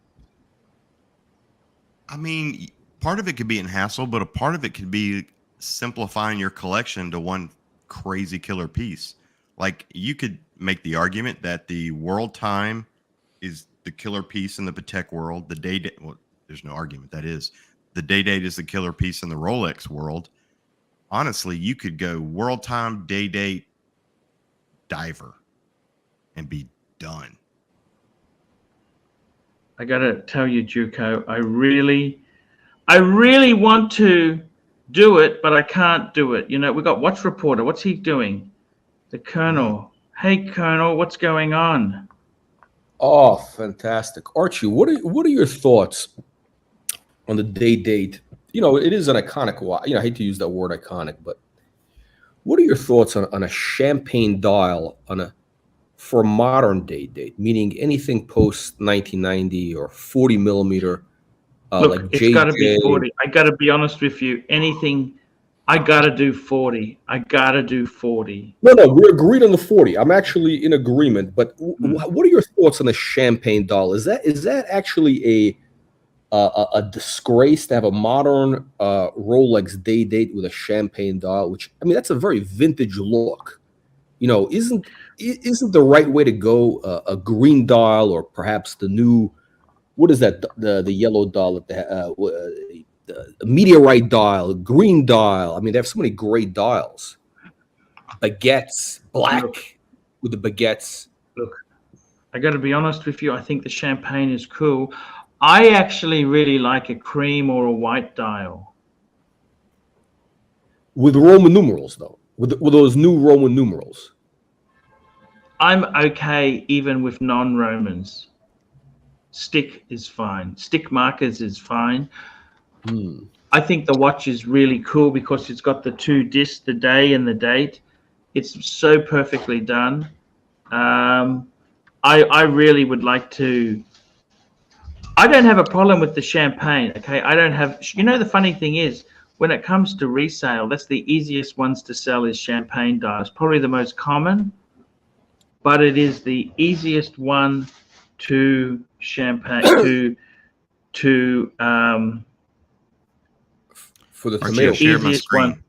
I mean, part of it could be in hassle, but a part of it could be simplifying your collection to one crazy killer piece. Like, you could make the argument that the world time is the killer piece in the Patek world. The day date, well, there's no argument. That is, the day date is the killer piece in the Rolex world. Honestly, you could go world time, day date, diver, and be done. I gotta tell you, Juco, I really want to do it, but I can't do it. You know, we got Watch Reporter. What's he doing? The Colonel. Hey, Colonel, what's going on? Oh, fantastic, Archie. What are your thoughts on the day date? You know, it is an iconic watch. You know, I hate to use that word iconic, but what are your thoughts on a champagne dial for a modern day date, meaning anything post 1990 or 40 millimeter? Look, like it's JJ. got to be 40. I got to be honest with you. Anything, I got to do 40. I got to do 40. No, we're agreed on the 40. I'm actually in agreement. But what are your thoughts on the champagne dial? Is that actually a disgrace to have a modern Rolex day date with a champagne dial? Which, I mean, that's a very vintage look. You know, isn't the right way to go a green dial, or perhaps the new, what is that, the yellow dial, the meteorite dial, green dial? I mean, they have so many great dials. Baguettes, black with the baguettes. Look, I got to be honest with you. I think the champagne is cool. I actually really like a cream or a white dial. With Roman numerals, though. With those new Roman numerals. I'm okay even with non-Romans. Stick is fine. Stick markers is fine. I think the watch is really cool because it's got the two discs, the day and the date. It's so perfectly done. I really would like to. I don't have a problem with the champagne. Okay, I don't have. You know, the funny thing is, when it comes to resale, that's the easiest ones to sell is champagne dials. Probably the most common, but it is the easiest one to champagne to for the Archie, I shared my screen. One.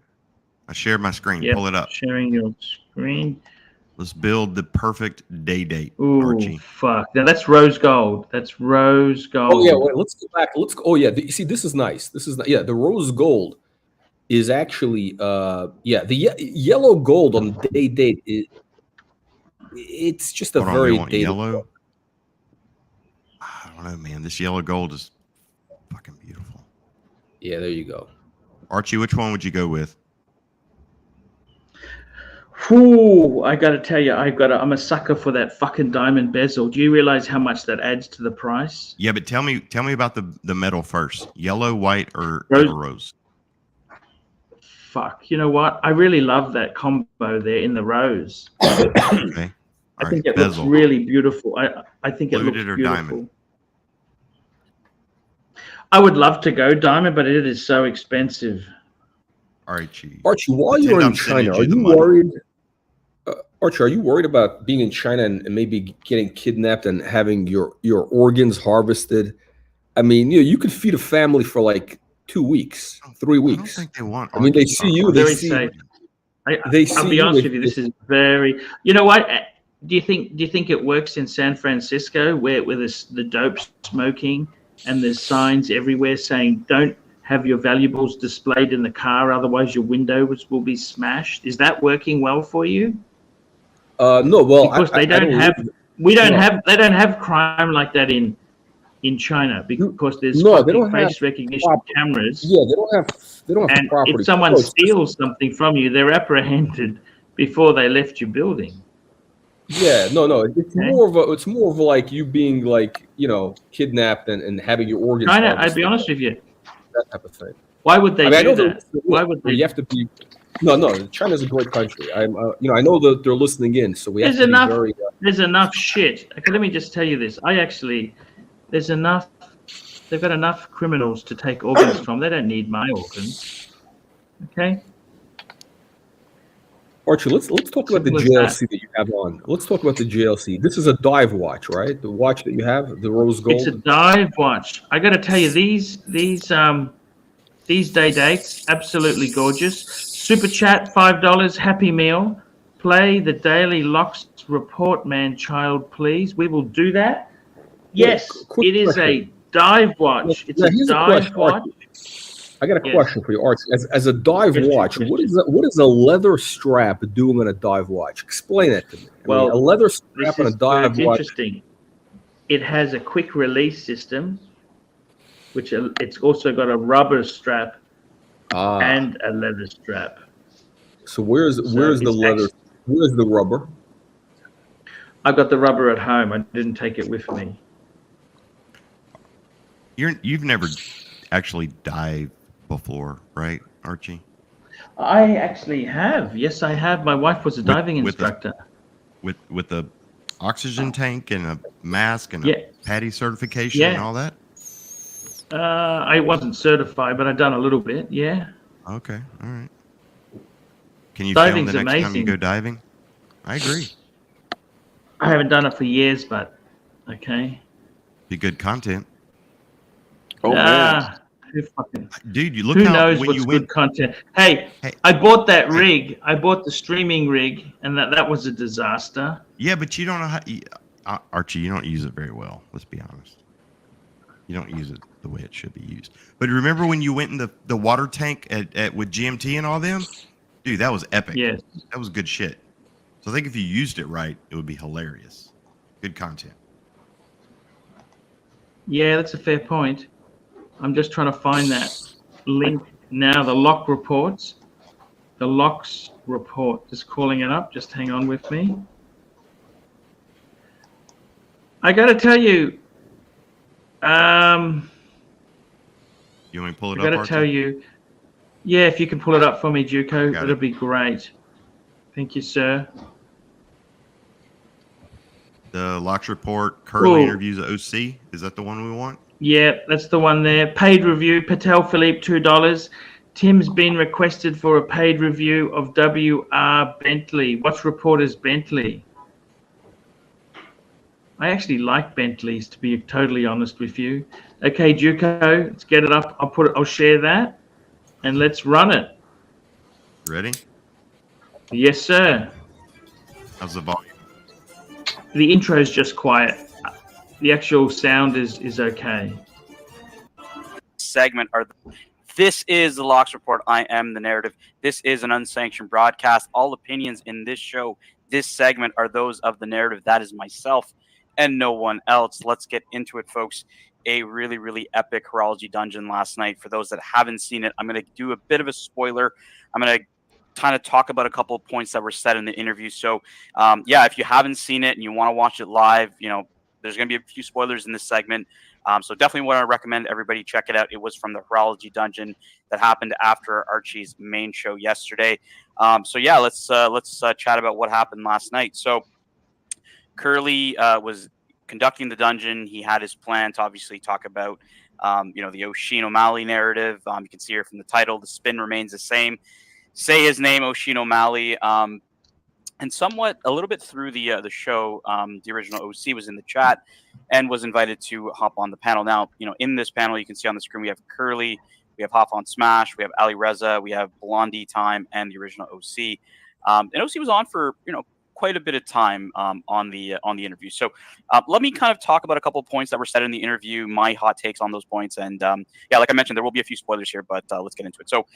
I shared my screen. Yep, Pull it up. Sharing your screen. Let's build the perfect day date, Ooh, Archie. fuck. Now that's rose gold. That's rose gold. Oh yeah, wait, let's go back. Oh yeah, you see, this is nice. This is the rose gold is actually the yellow gold on the day date it's just a Hold on, very you want yellow. I don't know, man. This yellow gold is fucking beautiful. Yeah, there you go. Archie, which one would you go with? Whew, I got to tell you, I'm a sucker for that fucking diamond bezel. Do you realize how much that adds to the price? Yeah, but tell me about the metal first. Yellow, white, or rose? Fuck. You know what? I really love that combo there in the rose. Okay. I think it looks really beautiful. I think it looks beautiful. Diamond? I would love to go diamond, but it is so expensive. Archie, while you're in China, are you worried? Archie, are you worried about being in China and maybe getting kidnapped and having your organs harvested? I mean, you could feed a family for like 2 weeks, 3 weeks. I don't think they want. I mean, they see you. Very safe. I'll be honest with you. This is very. You know what? Do you think it works in San Francisco where the dope smoking and there's signs everywhere saying don't have your valuables displayed in the car, otherwise your windows will be smashed? Is that working well for you? No, well, because they don't have crime like that in China because there's face recognition cameras. Yeah, they don't have and property. If someone steals something from you, they're apprehended before they left your building. Yeah, no, it's more of like you being like, kidnapped and having your organs. China, I'd be honest with you. That type of thing. Why would they do that? Why would they? You have to be. No. China's a great country. I know that they're listening in, so we have to be very. There's enough shit. Okay, let me just tell you this. There's enough. They've got enough criminals to take organs from. They don't need my organs. Okay. Archie, let's talk about the Simple as JLC that. that you have on. Let's talk about the JLC. This is a dive watch, right? The watch that you have, the rose It's a gold. dive watch. I got to tell you, these day dates, absolutely gorgeous. Super chat, $5. Happy meal. Play the daily locks report, man, child, please. We will do that. Yes, quick it is question. a dive watch. It's Now, a here's a dive question, watch. Archie. I got a Yes. question for you, Archie. As a dive Yes, watch, yes, what yes. is a leather strap doing on a dive watch? Explain that to me. I mean, a leather strap on a this is where dive it's watch. interesting. It has a quick release system, which it's also got a rubber strap and a leather strap. So where's the leather? Where's the rubber? I've got the rubber at home. I didn't take it with me. You've never actually dived before, right, Archie? I actually have. Yes, I have. My wife was a diving instructor. With the oxygen tank and a mask and a PADI certification and all that? I wasn't certified, but I've done a little bit. Yeah. Okay. All right. Can you Diving's film the next time you amazing. go diving? I agree. I haven't done it for years, but okay. Be good content. Oh man. Dude, you look who how knows when what's you good went. content. Hey, I bought that rig. I bought the streaming rig, and that was a disaster. Yeah, but you don't know how, Archie. You don't use it very well. Let's be honest. You don't use it the way it should be used. But remember when you went in the water tank at with GMT and all them? Dude, that was epic. Yes. That was good shit. So I think if you used it right, it would be hilarious. Good content. Yeah, that's a fair point. I'm just trying to find that link now. The lock reports. The locks report. Just calling it up. Just hang on with me. I got to tell you. You want me to pull it up, I got to Archie? tell you. Yeah, if you can pull it up for me, Juco, that'd be great. Thank you, sir. The Locks Report currently interviews OC. Is that the one we want? Yeah, that's the one there. Paid review. Patel Philippe, $2. Tim's been requested for a paid review of WR Bentley. Watch Reporters Bentley. I actually like Bentleys, to be totally honest with you. Okay, Juco, let's get it up. I'll share that, and let's run it. Ready? Yes, sir. How's the volume? The intro is just quiet. The actual sound is okay. Segment this is the Locks Report. I am the narrative. This is an unsanctioned broadcast. All opinions in this show, this segment, are those of the narrative. That is myself and no one else. Let's get into it, folks. A really, really epic horology dungeon last night. For those that haven't seen it, I'm going to do a bit of a spoiler. I'm going to kind of talk about a couple of points that were said in the interview. So, yeah, if you haven't seen it and you want to watch it live, there's going to be a few spoilers in this segment. So definitely want to recommend everybody check it out. It was from the horology dungeon that happened after Archie's main show yesterday. So yeah, let's chat about what happened last night. So Curly was conducting the dungeon. He had his plan to obviously talk about, the Oisin O'Malley narrative. You can see here from the title, the spin remains the same. Say his name, Oisin O'Malley. And somewhat a little bit through the show, the original OC was in the chat and was invited to hop on the panel. Now, in this panel, you can see on the screen, we have Curly, we have Hop on Smash, we have Ali Reza, we have Blondie Time, and the original OC. And OC was on for, quite a bit of time on the interview. So let me kind of talk about a couple of points that were said in the interview, my hot takes on those points. And yeah, like I mentioned, there will be a few spoilers here, but let's get into it. So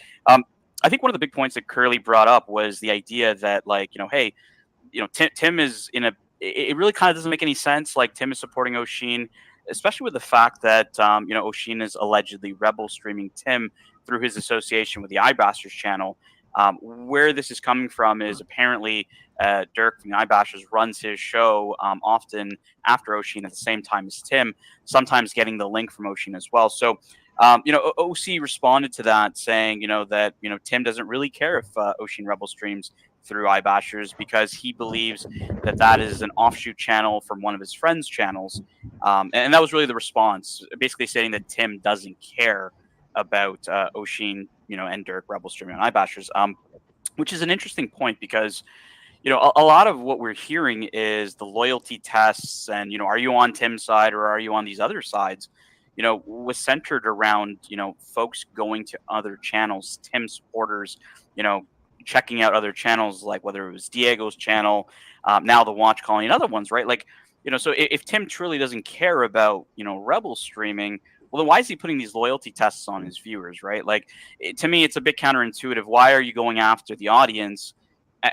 I think one of the big points that Curly brought up was the idea that, hey, Tim is it really kind of doesn't make any sense. Like, Tim is supporting Oisin, especially with the fact that, Oisin is allegedly rebel streaming Tim through his association with the iBashers channel. Where this is coming from is apparently Dirk from the iBashers runs his show often after Oisin at the same time as Tim, sometimes getting the link from Oisin as well. So, OC responded to that saying, that, Tim doesn't really care if Oisin rebel streams through iBashers because he believes that is an offshoot channel from one of his friends' channels. And that was really the response, basically stating that Tim doesn't care about Oisin, and Dirk rebel streaming on iBashers. which is an interesting point because, you know, a lot of what we're hearing is the loyalty tests and, you know, are you on Tim's side or are you on these other sides? You know, was centered around, you know, folks going to other channels, Tim supporters, you know, checking out other channels, like whether it was Diego's channel, now the Watch Colony and other ones, right? Like, you know, so if Tim truly doesn't care about, you know, Rebel streaming, well, then why is he putting these loyalty tests on his viewers, right? Like, to me, it's a bit counterintuitive. Why are you going after the audience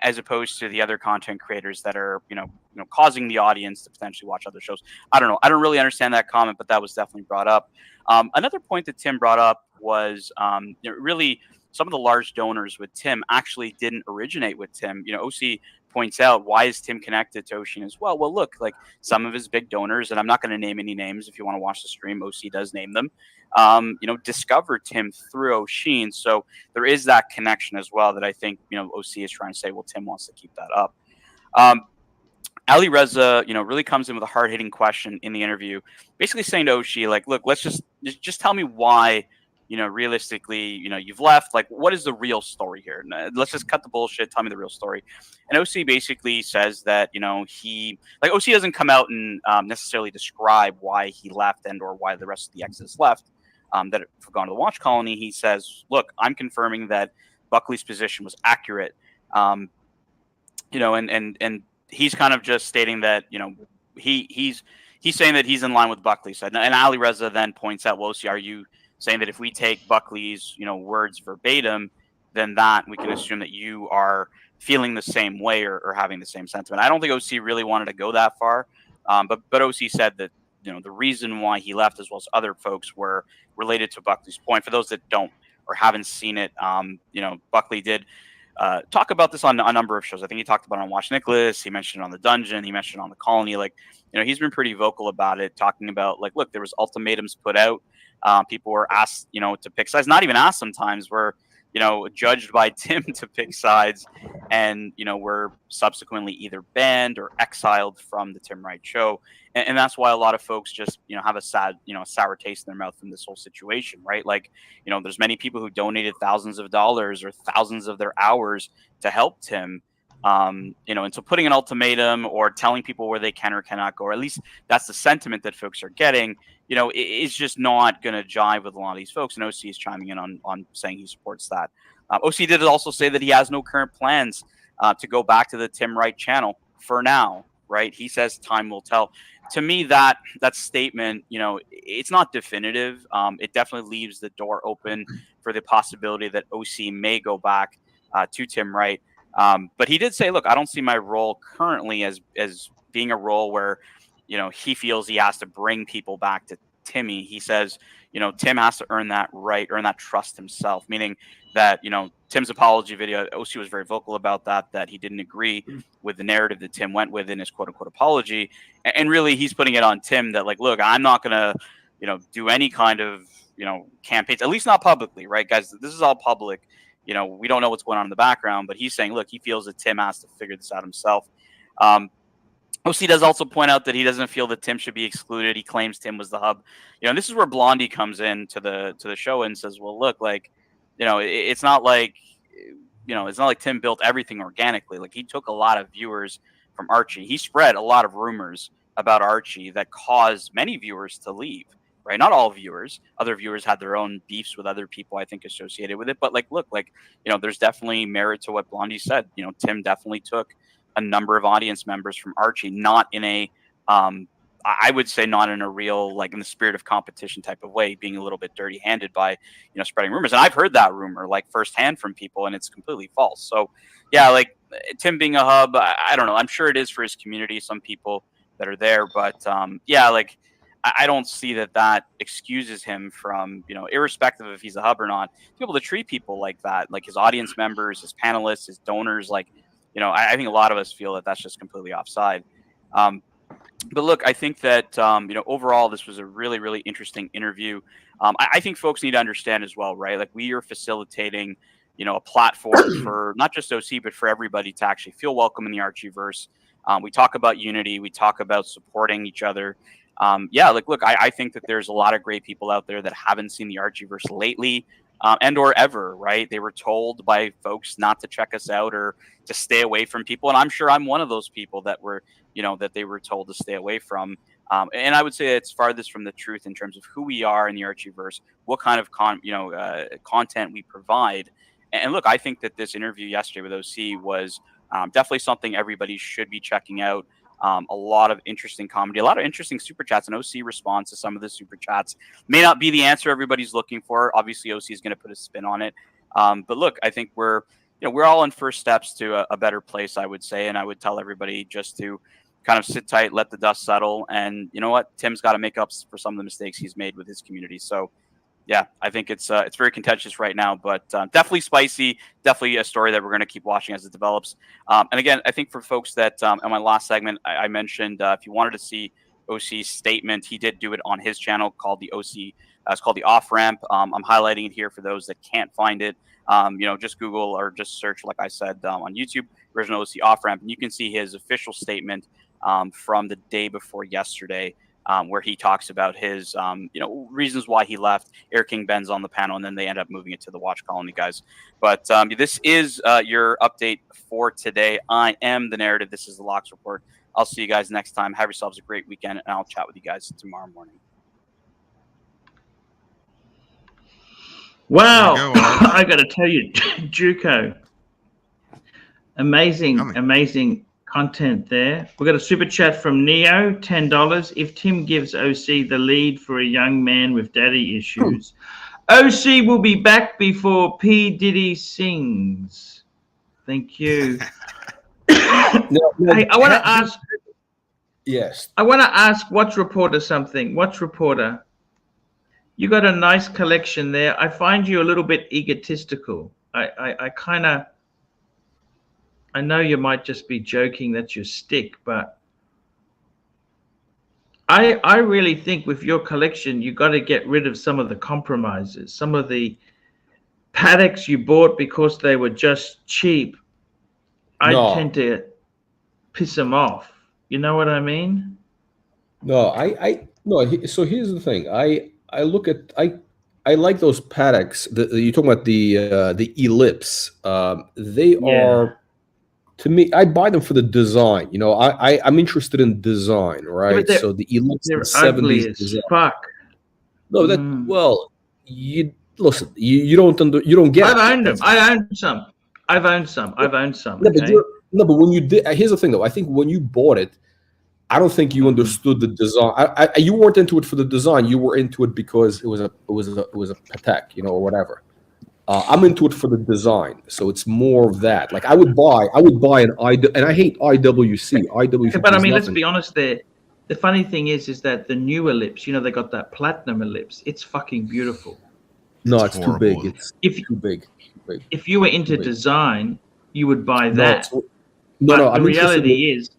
as opposed to the other content creators that are, you know, causing the audience to potentially watch other shows? I don't know. I don't really understand that comment, but that was definitely brought up. Another point that Tim brought up was, you know, really some of the large donors with Tim actually didn't originate with Tim. You know, OC points out, why is Tim connected to Oshin as well? Well, look, like some of his big donors, and I'm not going to name any names. If you want to watch the stream, OC does name them. You know, discovered Tim through Oshin, so there is that connection as well that I think, you know, OC is trying to say, well, Tim wants to keep that up. Ali Reza, you know, really comes in with a hard-hitting question in the interview, basically saying to Oshie, like, look, let's just tell me why, you know, realistically, you know, you've left. Like, what is the real story here? Let's just cut the bullshit. Tell me the real story. And OC basically says that, you know, OC doesn't come out and necessarily describe why he left and or why the rest of the Exodus left, that have gone to the Watch Colony. He says, look, I'm confirming that Buckley's position was accurate. You know, and he's kind of just stating that, you know, he's saying that he's in line with Buckley said. And Ali Reza then points out, well, OC, are you saying that if we take Buckley's, you know, words verbatim, then that we can assume that you are feeling the same way or having the same sentiment? I don't think OC really wanted to go that far, but OC said that, you know, the reason why he left, as well as other folks, were related to Buckley's point. For those that don't or haven't seen it, you know, Buckley did talk about this on a number of shows. I think he talked about it on Watch Nicholas. He mentioned it on the Dungeon. He mentioned it on the Colony. Like, you know, he's been pretty vocal about it, talking about, like, look, there was ultimatums put out. People were asked, you know, to pick sides. Not even asked sometimes. Were, you know, judged by Tim to pick sides, and, you know, were subsequently either banned or exiled from the Tim Wright show. And that's why a lot of folks just, you know, have a sad, you know, a sour taste in their mouth from this whole situation, right? Like, you know, there's many people who donated thousands of dollars or thousands of their hours to help Tim. You know, and so putting an ultimatum or telling people where they can or cannot go, or at least that's the sentiment that folks are getting, you know, is just not going to jive with a lot of these folks. And OC is chiming in on saying he supports that. OC did also say that he has no current plans to go back to the Tim Wright channel for now, right? He says time will tell. To me, that statement, you know, it's not definitive. It definitely leaves the door open for the possibility that OC may go back to Tim Wright. But he did say, look, I don't see my role currently as being a role where, you know, he feels he has to bring people back to Timmy. He says, you know, Tim has to earn that right, earn that trust himself, meaning that, you know, Tim's apology video, OC was very vocal about that he didn't agree with the narrative that Tim went with in his quote unquote apology. And really, he's putting it on Tim that, like, look, I'm not going to, you know, do any kind of, you know, campaigns, at least not publicly, right, guys? This is all public. You know, we don't know what's going on in the background, but he's saying, look, he feels that Tim has to figure this out himself. OC does also point out that he doesn't feel that Tim should be excluded. He claims Tim was the hub. You know, this is where Blondie comes in to the show and says, well, look, like, you know, it's not like, you know, it's not like Tim built everything organically. Like, he took a lot of viewers from Archie. He spread a lot of rumors about Archie that caused many viewers to leave, right? Not all viewers. Other viewers had their own beefs with other people, I think, associated with it. But, like, look, like, you know, there's definitely merit to what Blondie said. You know, Tim definitely took a number of audience members from Archie, not in a, I would say not in a real, like, in the spirit of competition type of way, being a little bit dirty handed by, you know, spreading rumors. And I've heard that rumor, like, firsthand from people, and it's completely false. So yeah, like, Tim being a hub, I don't know. I'm sure it is for his community, some people that are there, but yeah, like, I don't see that excuses him from, you know, irrespective of if he's a hub or not, to be able to treat people like that, like his audience members, his panelists, his donors. Like, you know, I think a lot of us feel that that's just completely offside. But look, I think that, you know, overall, this was a really, really interesting interview. I think folks need to understand as well, right? Like, we are facilitating, you know, a platform for not just OC, but for everybody to actually feel welcome in the Archieverse. We talk about unity. We talk about supporting each other. Yeah, like, look, I think that there's a lot of great people out there that haven't seen the Archieverse lately. and or ever, right? They were told by folks not to check us out or to stay away from people. And I'm sure I'm one of those people that were, that they were told to stay away from. And I would say it's farthest from the truth in terms of who we are in the Archieverse, what kind of content we provide. And look, I think that this interview yesterday with OC was definitely something everybody should be checking out. A lot of interesting comedy, a lot of interesting super chats, and OC responds to some of the super chats. May not be the answer everybody's looking for. Obviously, OC is going to put a spin on it. But look, I think we're all in first steps to a better place, I would say. And I would tell everybody just to kind of sit tight, let the dust settle. And you know what? Tim's got to make up for some of the mistakes he's made with his community. So, yeah, I think it's very contentious right now, but definitely spicy. Definitely a story that we're going to keep watching as it develops. And again, I think for folks that in my last segment, I mentioned if you wanted to see OC's statement, he did do it on his channel called the OC. It's called the Off Ramp. I'm highlighting it here for those that can't find it. Just Google or just search, like I said, on YouTube, original OC Off Ramp, and you can see his official statement from the day before yesterday. Where he talks about his, reasons why he left. Air King Ben's on the panel, and then they end up moving it to the Watch Colony guys. But this is your update for today. I am the narrative. This is the Locks Report. I'll see you guys next time. Have yourselves a great weekend, and I'll chat with you guys tomorrow morning. Wow, I got to tell you, Juco, amazing content there. We got a super chat from Neo, $10. If Tim gives OC the lead for a young man with daddy issues, OC will be back before P. Diddy sings. Thank you. Hey, I want to ask. Yes. I want to ask Watch Reporter something. Watch Reporter, you got a nice collection there. I find you a little bit egotistical. I know you might just be joking, that's your stick, but I really think with your collection, you got to get rid of some of the compromises, some of the Pateks you bought because they were just cheap. I tend to piss them off. You know what I mean? No, no. So here's the thing. I like those Pateks. You're talking about the Ellipse. They are. To me, I buy them for the design. I'm interested in design, right? Yeah, so the Ellipse, they're the 70s ugly as design. fuck. No, well, you listen. You don't get. I've owned them. I own some. I've owned some. No, but when you did, here's the thing though. I think when you bought it, I don't think you understood the design. You weren't into it for the design. You were into it because it was a Patek, or whatever. I'm into it for the design, so it's more of that. Like I would buy an and I hate IWC. IWC, but I mean, let's be honest. There, the funny thing is that the new Ellipse, they got that platinum Ellipse. It's fucking beautiful. No, it's too big. It's too big. If you were into design, you would buy that. No. The reality is,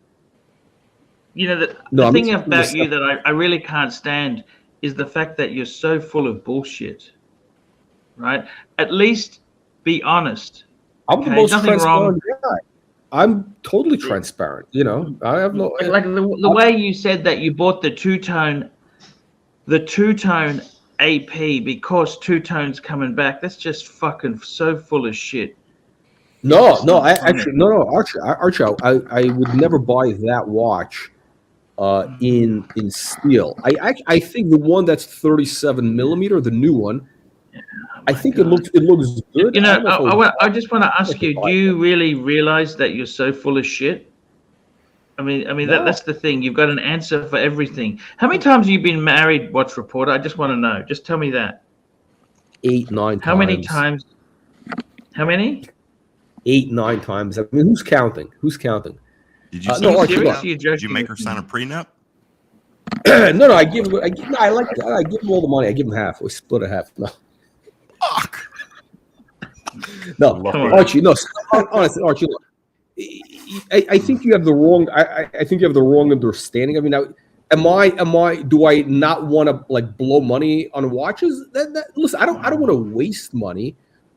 the thing about you that I really can't stand is the fact that you're so full of bullshit. Right? At least be honest. I'm the most transparent guy. I'm totally transparent. I have no like the way you said that you bought the two-tone AP because two-tone's coming back. That's just fucking so full of shit. Archie, I would never buy that watch in steel. I think the one that's 37 millimeter, the new one. I think it looks good. I just want to ask you: do you really realize that you're so full of shit? I mean that's the thing. You've got an answer for everything. How many times have you been married, Watch Reporter? I just want to know. Just tell me that. 8, 9 times. How many times? How many? 8, 9 times. I mean, who's counting? Did you did you make her sign a prenup? No. I give them all the money. I give them half. We split it half. No. Fuck. No, Archie. No, honestly, Archie. Look, I think you have the wrong. I think you have the wrong understanding. I mean, now, do I not want to blow money on watches? Listen, I don't want to waste money.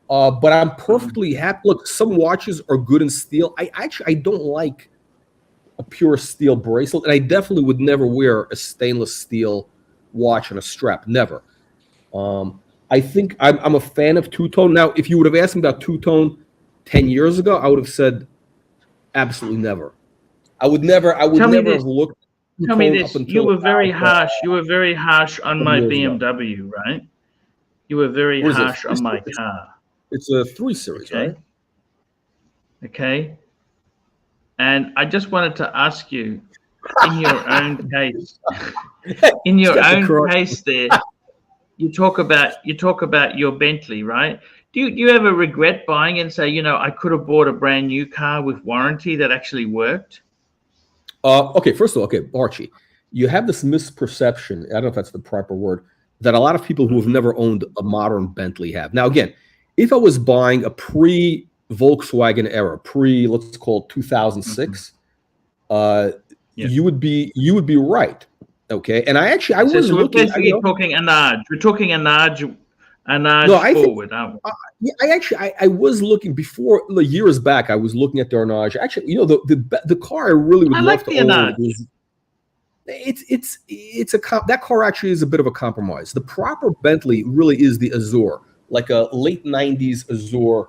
But I'm perfectly happy. Look, some watches are good in steel. I don't like a pure steel bracelet, and I definitely would never wear a stainless steel watch and a strap. Never. I think I'm a fan of two-tone. Now, if you would have asked me about two-tone 10 years ago, I would have said absolutely never. I would never have looked. Tell me this. You were very harsh. You were very harsh on my BMW, right? You were very harsh on my car. It's a 3 Series, okay. Right? Okay. And I just wanted to ask you, in your own case, there, you talk about your Bentley, right? Do you ever regret buying and say, you know, I could have bought a brand new car with warranty that actually worked? Okay, first of all, Archie, you have this misperception, I don't know if that's the proper word, that a lot of people who have never owned a modern Bentley have. Now, again, if I was buying a pre-Volkswagen era, let's call it 2006, you would be right. Okay, and I was looking. We're talking Anaj. We're talking Anaj forward, aren't we? I was looking before years back. I was looking at the Arnage. Actually, you know, the car I really would love to own. That car actually is a bit of a compromise. The proper Bentley really is the Azure, like a late '90s Azure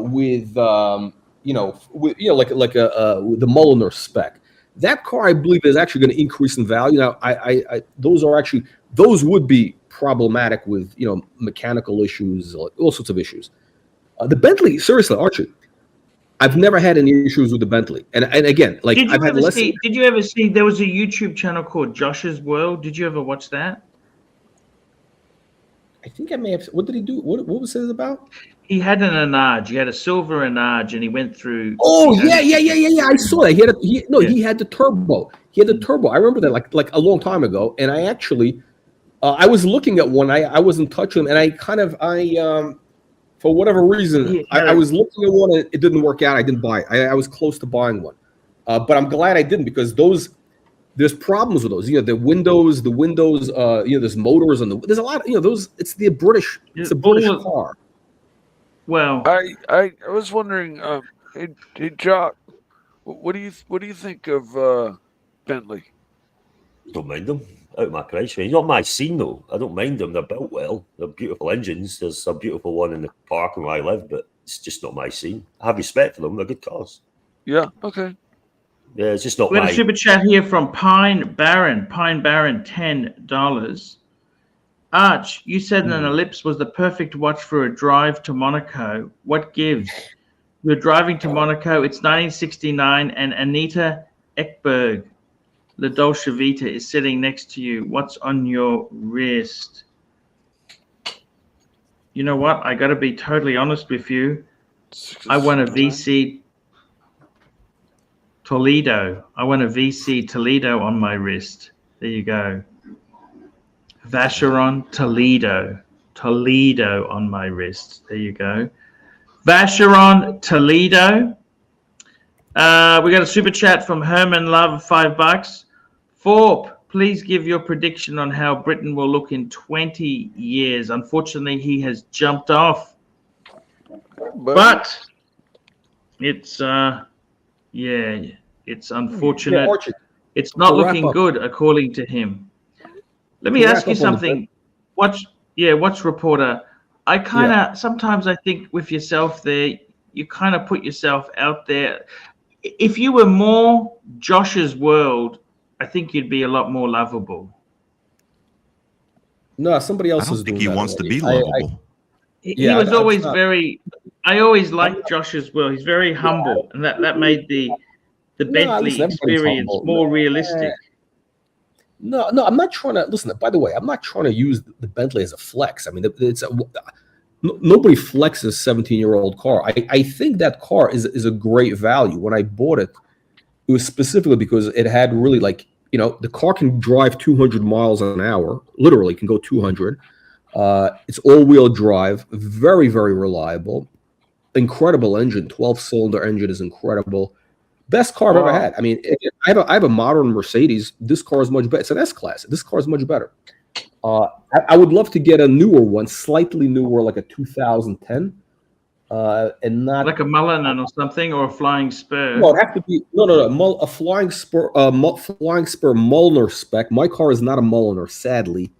with the Mulliner spec. That car, I believe, is actually going to increase in value. Now, those would be problematic with, you know, mechanical issues, all sorts of issues. The Bentley, seriously, Archie, I've never had any issues with the Bentley. And again, like, did you ever see there was a YouTube channel called Josh's World? Did you ever watch that? I think I may have. What did he do? What was it about? He had an Anaj. He had a silver Anaj, and he went through. Oh yeah. I saw that. He had the turbo. He had the turbo. I remember that like a long time ago. And I actually, I was looking at one. I was in touch with him, and for whatever reason, I was looking at one, and it didn't work out. I didn't buy it. I was close to buying one, but I'm glad I didn't, because there's problems with those. You know, the windows. There's motors there's a lot. You know, those. It's a British car. Well, I was wondering, hey Jock, what do you think of Bentley? Don't mind them. Out of my price range. Not my scene though. I don't mind them. They're built well. They're beautiful engines. There's a beautiful one in the park where I live, but it's just not my scene. I have respect for them. They're good cars. Yeah. Okay. Yeah, it's just not we had a super chat here from Pine Baron, $10. Arch, you said an Ellipse was the perfect watch for a drive to Monaco. What gives? You're driving to Monaco. It's 1969, and Anita Ekberg, the Dolce Vita, is sitting next to you. What's on your wrist? You know what? I got to be totally honest with you. I want a VC Toledo. I want a VC Toledo on my wrist. There you go. Vacheron Toledo on my wrist. There you go. Vacheron Toledo. We got a super chat from Herman Love, $5. Thorpe, please give your prediction on how Britain will look in 20 years. Unfortunately, he has jumped off. But it's it's unfortunate. Archie, it's not looking good, according to him. Let me ask you something. Watch reporter. I kind of sometimes I think with yourself there, you kind of put yourself out there. If you were more Josh's World, I think you'd be a lot more lovable. No, somebody else is doing that. I don't think he wants to be lovable. He was always very. I always liked Josh's World. He's very humble, and that made the Bentley experience more realistic. No, I'm not trying to listen. By the way, I'm not trying to use the Bentley as a flex. I mean, nobody flexes a 17-year-old car. I think that car is a great value. When I bought it, it was specifically because it had really, like, you know, the car can drive 200 miles an hour. Literally, can go 200. It's all-wheel drive, very, very reliable, incredible engine. 12-cylinder engine is incredible. Best car I've ever had. I mean, I have a modern Mercedes. This car is much better. It's an S-Class. This car is much better. I would love to get a newer one, slightly newer, like a 2010, and not like a Mullinan or something, or a Flying Spur. No, it'd have to be a Flying Spur, Flying Spur Mulliner spec. My car is not a Mulliner, sadly.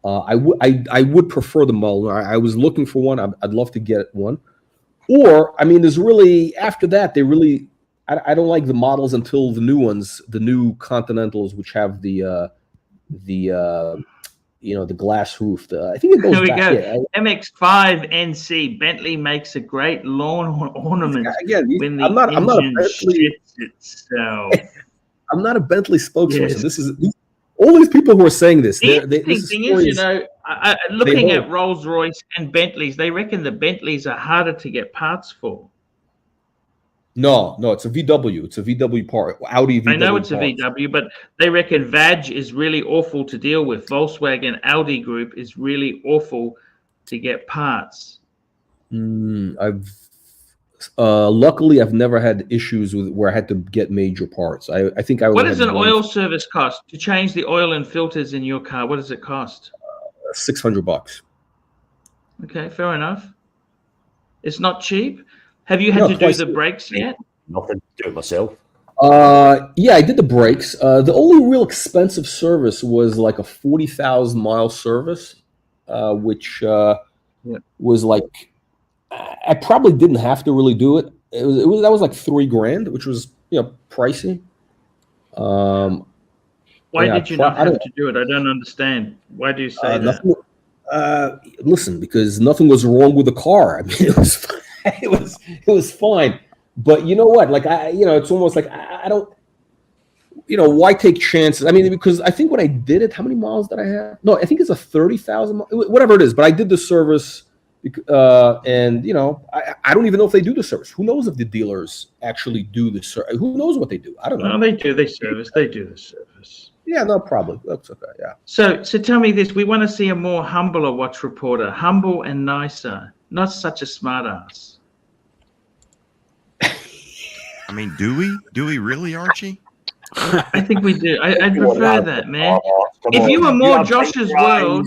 I would prefer the Mulliner. I was looking for one. I'd love to get one. Or, I mean, there's really, after that, they really, I don't like the models until the new ones, the new Continentals, which have the glass roof. I think it goes Here we back. go. Yeah. MX-5 NC. Bentley makes a great lawn ornament when the I'm not a engine Bentley. shits itself. I'm not a Bentley spokesperson. Yes. This is all these people who are saying this. The interesting thing is, you know, looking at Rolls-Royce and Bentleys, they reckon the Bentleys are harder to get parts for. No, it's a VW. It's a VW part. Audi VW. I know it's parts. a VW, but they reckon VAG is really awful to deal with. Volkswagen Audi Group is really awful to get parts. Luckily, I've never had issues with where I had to get major parts. I think I. What does an oil service cost to change the oil and filters in your car? What does it cost? $600. Okay, fair enough. It's not cheap. Have you had to do the brakes yet? Nothing to do it myself. Yeah, I did the brakes. The only real expensive service was like a 40,000 mile service, which was like. I probably didn't have to really do it. That was like $3,000, which was pricey. Why did you not have to do it? I don't understand. Why do you say that? Listen, because nothing was wrong with the car. I mean, it was fine. But you know what? Like it's almost like I don't. Why take chances? I mean, because I think when I did it, how many miles did I have? No, I think it's a 30,000, whatever it is. But I did the service. And I don't even know if they do the service. Who knows if the dealers actually do the service? Who knows what they do? I don't know. No, they do. They service. They do the service. Yeah, no, probably. That's okay. Yeah. So tell me this: we want to see a more humbler watch reporter, humble and nicer, not such a smartass. I mean, do we really, Archie? I think we do. I'd prefer that, man. If you were more Josh's world,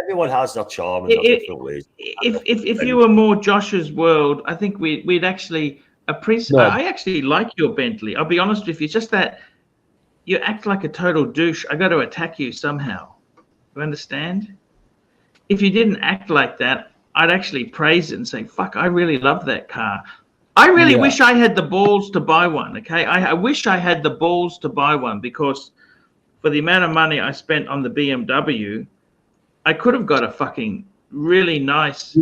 everyone has their charm in their different ways. If you were more Josh's world, I think we'd actually appreciate. No. I actually like your Bentley. I'll be honest with you. It's just that you act like a total douche. I got to attack you somehow. You understand? If you didn't act like that, I'd actually praise it and say, "Fuck, I really love that car." I really wish I had the balls to buy one, okay? I wish I had the balls to buy one because for the amount of money I spent on the BMW, I could have got a fucking really nice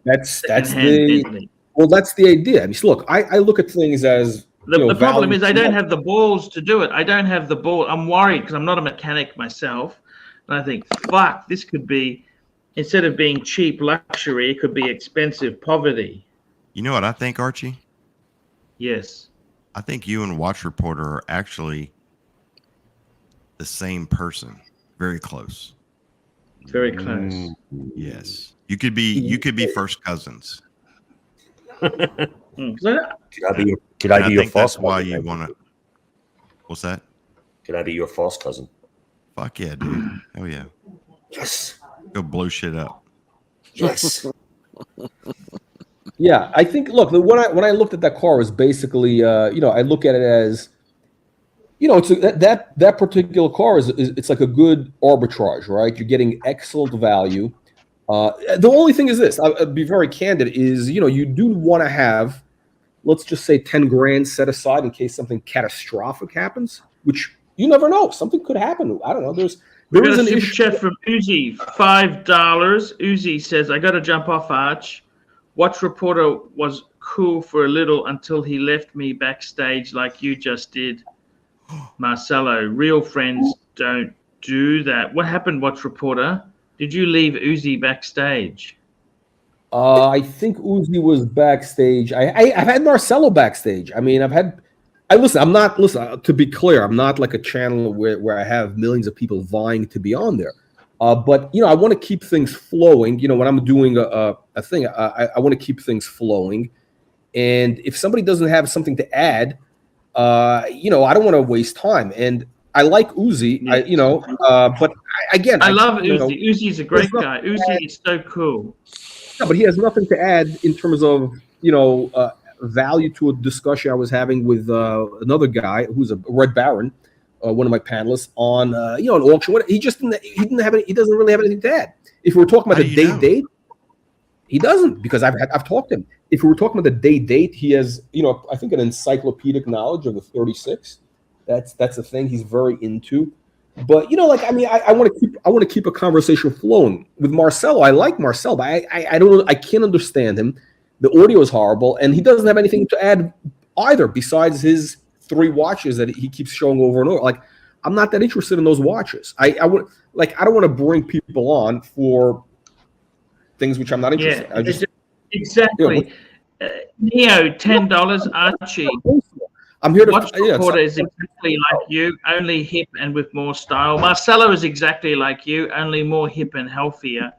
that's secondhand Bentley. Well, that's the idea. I mean, look, I look at things as the problem is I don't have the balls to do it. I don't have the ball. I'm worried because I'm not a mechanic myself. And I think, fuck, this could be, instead of being cheap luxury, it could be expensive poverty. You know what I think, Archie? Yes. I think you and Watch Reporter are actually the same person. Very close. Very close. Yes. You could be first cousins. Could I be your first? That's why you want to. What's that? Could I be your first cousin? Fuck yeah, dude. Hell yeah. Yes. Go blow shit up. Yes. Yeah, I think. Look, when I looked at that car, it was basically, I look at it as, it's that particular car is it's like a good arbitrage, right? You're getting excellent value. The only thing is this: I'll be very candid. Is you do want to have, let's just say, $10,000 set aside in case something catastrophic happens, which you never know. Something could happen. I don't know. We got a super chat from Uzi, $5. Uzi says, "I got to jump off, Arch. Watch Reporter was cool for a little until he left me backstage like you just did. Marcelo, real friends don't do that." What happened, Watch Reporter? Did you leave Uzi backstage? I think Uzi was backstage. I've had Marcelo backstage. I mean, to be clear, I'm not like a channel where I have millions of people vying to be on there. But I want to keep things flowing. When I'm doing a thing, I want to keep things flowing. And if somebody doesn't have something to add, I don't want to waste time. And I like Uzi, but again, I love Uzi. Uzi's a great guy. Uzi is so cool. Yeah, but he has nothing to add in terms of value to a discussion I was having with another guy who's a Red Baron, one of my panelists on an auction. He doesn't really have anything to add. If we were talking about the date, he doesn't, because I've talked to him. If we were talking about the date, he has I think an encyclopedic knowledge of the 36. That's the thing he's very into. But I want to keep a conversation flowing with Marcelo. I like Marcelo, but I don't know. I can't understand him. The audio is horrible, and he doesn't have anything to add either besides his 3 watches that he keeps showing over and over. Like, I'm not that interested in those watches. I don't want to bring people on for things which I'm not interested in. Exactly. Neo, $10. Archie. I'm here to. Watch Reporter is exactly like you, only hip and with more style. Marcelo is exactly like you, only more hip and healthier.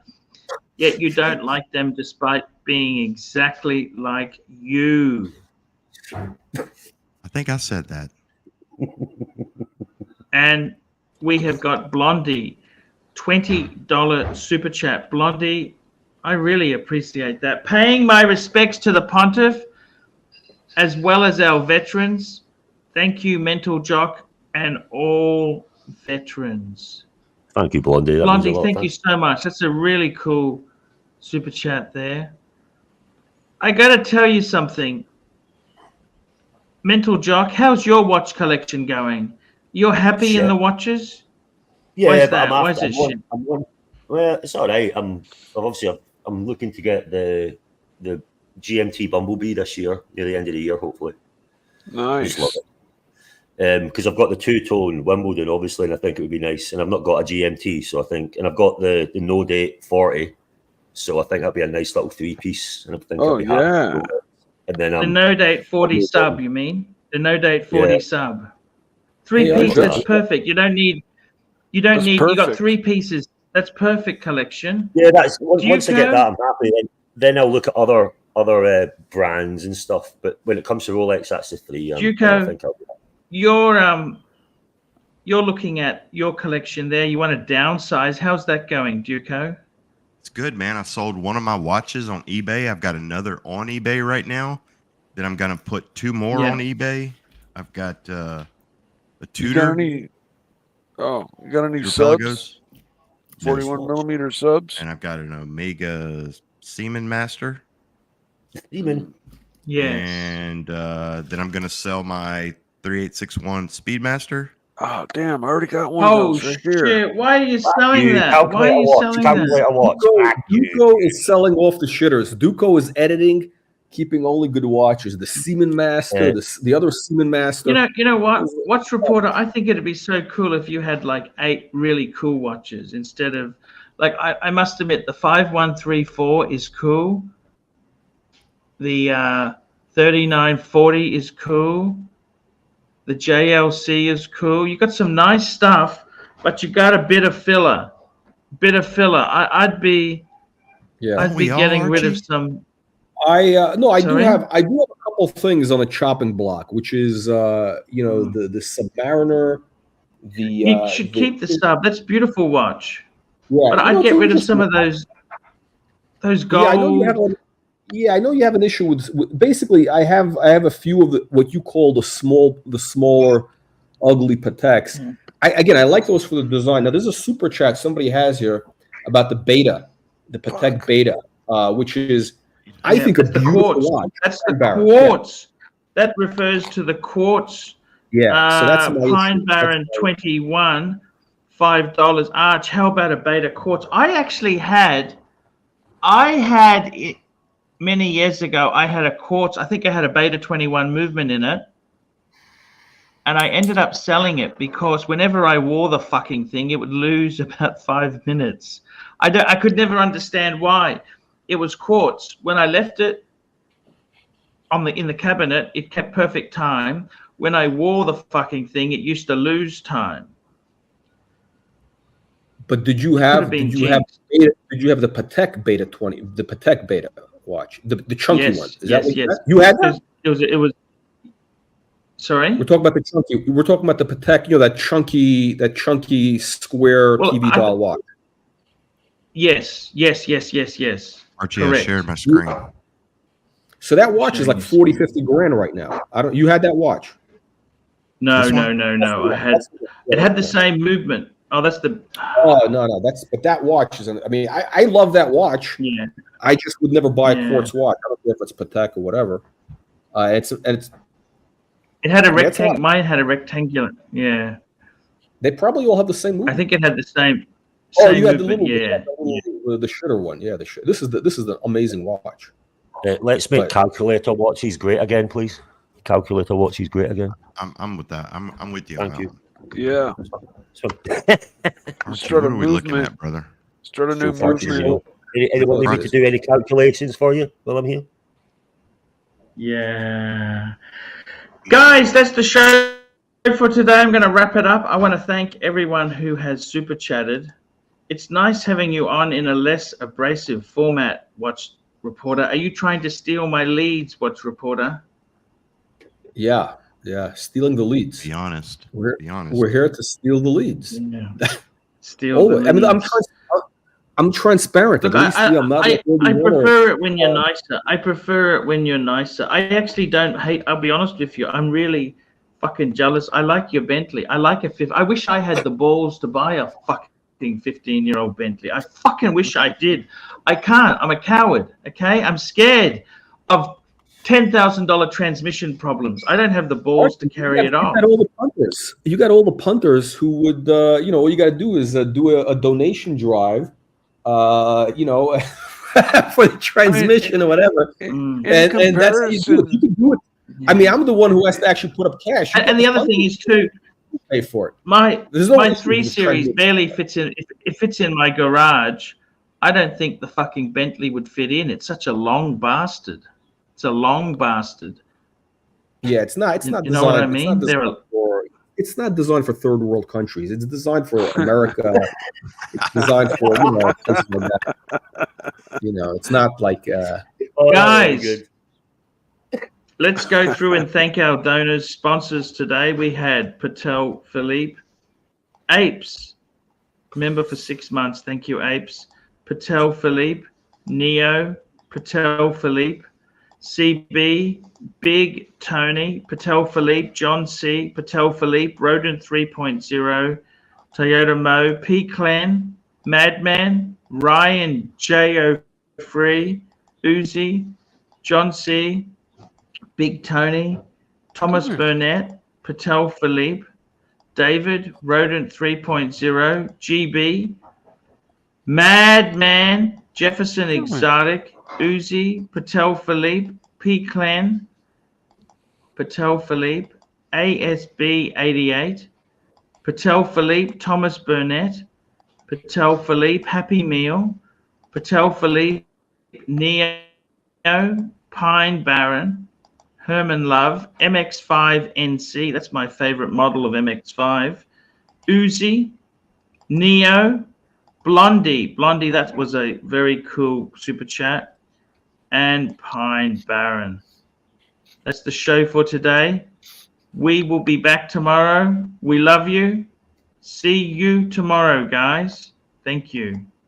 Yet you don't like them despite being exactly like you. I think I said that. And we have got Blondie, $20 super chat. Blondie, I really appreciate that. Paying my respects to the Pontiff, as well as our veterans. Thank you, Mental Jock, and all veterans. Thank you, Blondie. Blondie, thank you so much. That's a really cool super chat there. I got to tell you something. Mental Jock, how's your watch collection going? You're happy in the watches? Yeah, but Why is it shit? Well, it's all right. I'm looking to get the GMT Bumblebee this year, near the end of the year, hopefully. Nice. Just love it. Because I've got the 2-tone Wimbledon, obviously, and I think it would be nice. And I've not got a GMT, so I think, and I've got the No Date 40, so I think that'd be a nice little 3-piece. And I think I'd be happy. And then the No Date 40 sub, you mean? The No Date 40 sub. 3-piece, that's perfect. You got 3 pieces. That's perfect collection. Yeah, that's once I get that, I'm happy. Then I'll look at other brands and stuff. But when it comes to Rolex, that's the 3. Duco, I think you're looking at your collection there. You want to downsize. How's that going, Duco? It's good, man. I sold one of my watches on eBay. I've got another on eBay right now. Then I'm gonna put 2 more on eBay. I've got a Tudor. You got any subs? 41 millimeter subs. And I've got an Omega Seaman Master. Seaman. Yes. And then I'm gonna sell my 3861 Speedmaster. Oh damn! I already got one of those right here. Shit. Why are you selling that? Why are you selling that? Duco is selling off the shitters. Duco is editing, keeping only good watches. The Seaman Master, the other Seaman Master. You know what? Watch Reporter. I think it'd be so cool if you had like 8 really cool watches instead of like I must admit the 5134 is cool. The 3940 is cool. The JLC is cool. You got some nice stuff, but you got a bit of filler. I'd be getting rid of some. I do have a couple things on a chopping block, which is the Submariner. You should keep the sub. That's a beautiful watch. Yeah, but I'd get rid of some of those gold. I know you have an issue with basically. I have a few of what you call the smaller, ugly Pateks. Mm. I like those for the design. Now there's a super chat somebody has here about the Beta, the Patek Beta, which is I think a beautiful watch. That's the quartz. Yeah. That refers to the quartz. Yeah, so that's Pine Baron 21, $5. Arch, how about a Beta quartz? I had it. Many years ago, I had a quartz. I think I had a Beta 21 movement in it. And I ended up selling it because whenever I wore the fucking thing, it would lose about 5 minutes. I could never understand why. It was quartz. When I left it in the cabinet, it kept perfect time. When I wore the fucking thing, it used to lose time. But did you have the Patek Beta 20, the Patek Beta watch, the chunky one? Is that what you had? It was. Sorry, we're talking about the chunky. We're talking about the Patek. That chunky square TV dial watch. Yes. Archie, I shared my screen. So that watch is like 40-50 grand right now. You had that watch? No. This one? It had the same movement. Oh, that's the. Oh no, but that watch is. I mean, I love that watch. Yeah. I just would never buy a Yeah. quartz watch. I don't care if it's Patek or whatever. It's. It had a I mean, that's a lot. rectangle. Mine had a rectangular. Yeah. They probably all have the same movement. I think it had the same. Oh, you had the movement. little, the shitter one. Yeah, this is the amazing watch. Let's make calculator watches great again, please. Calculator watches great again. I'm with that. I'm with you. Thank you. Yeah. Archie, what are we looking at, brother? Start a new movement. Anyone need me to do any calculations for you while I'm here? Yeah. Guys, that's the show for today. I'm going to wrap it up. I want to thank everyone who has super chatted. It's nice having you on in a less abrasive format, Watch Reporter. Are you trying to steal my leads, Watch Reporter? Yeah, stealing the leads. Be honest. We're here to steal the leads. Yeah. Steal the leads. I mean, I'm transparent. Look, I prefer it when you're nicer. I prefer it when you're nicer. I actually don't hate. I'll be honest with you. I'm really fucking jealous. I like your Bentley. I like a fifth. I wish I had the balls to buy a fucking 15-year-old Bentley. I fucking wish I did. I can't. I'm a coward. Okay, I'm scared of $10,000 transmission problems. I don't have the balls to carry it off. You got all the punters who would, all you got to do is do a donation drive, for the transmission or whatever, and that's how you do it. You can do it. I mean, I'm the one who has to actually put up cash. And the other thing is too, pay for it. My 3 Series barely fits in. If it fits in my garage, I don't think the fucking Bentley would fit in. It's such a long bastard. It's a long bastard. Yeah, it's not. You know what I mean? It's not designed for third world countries. It's designed for America. It's designed for it's not like guys. Let's go through and thank our donors, sponsors today. We had Patel Philippe, Apes, member for 6 months. Thank you, Apes. Patel Philippe, Neo, Patel Philippe, CB, Big Tony, Patel Philippe, John C, Patel Philippe, Rodent 3.0, Toyota Mo, P Clan, Madman, Ryan J.O. Free, Uzi, John C, Big Tony, Thomas Burnett, Patel Philippe, David, Rodent 3.0, GB, Madman, Jefferson Exotic, Uzi, Patel Philippe, P Clan, Patel Philippe, ASB 88, Patel Philippe, Thomas Burnett, Patel Philippe, Happy Meal, Patel Philippe, Neo, Pine Baron, Herman Love, MX5 NC, that's my favorite model of MX5, Uzi, Neo, Blondie, that was a very cool super chat, and Pine Baron. That's the show for today. We will be back tomorrow. We love you. See you tomorrow, guys. Thank you.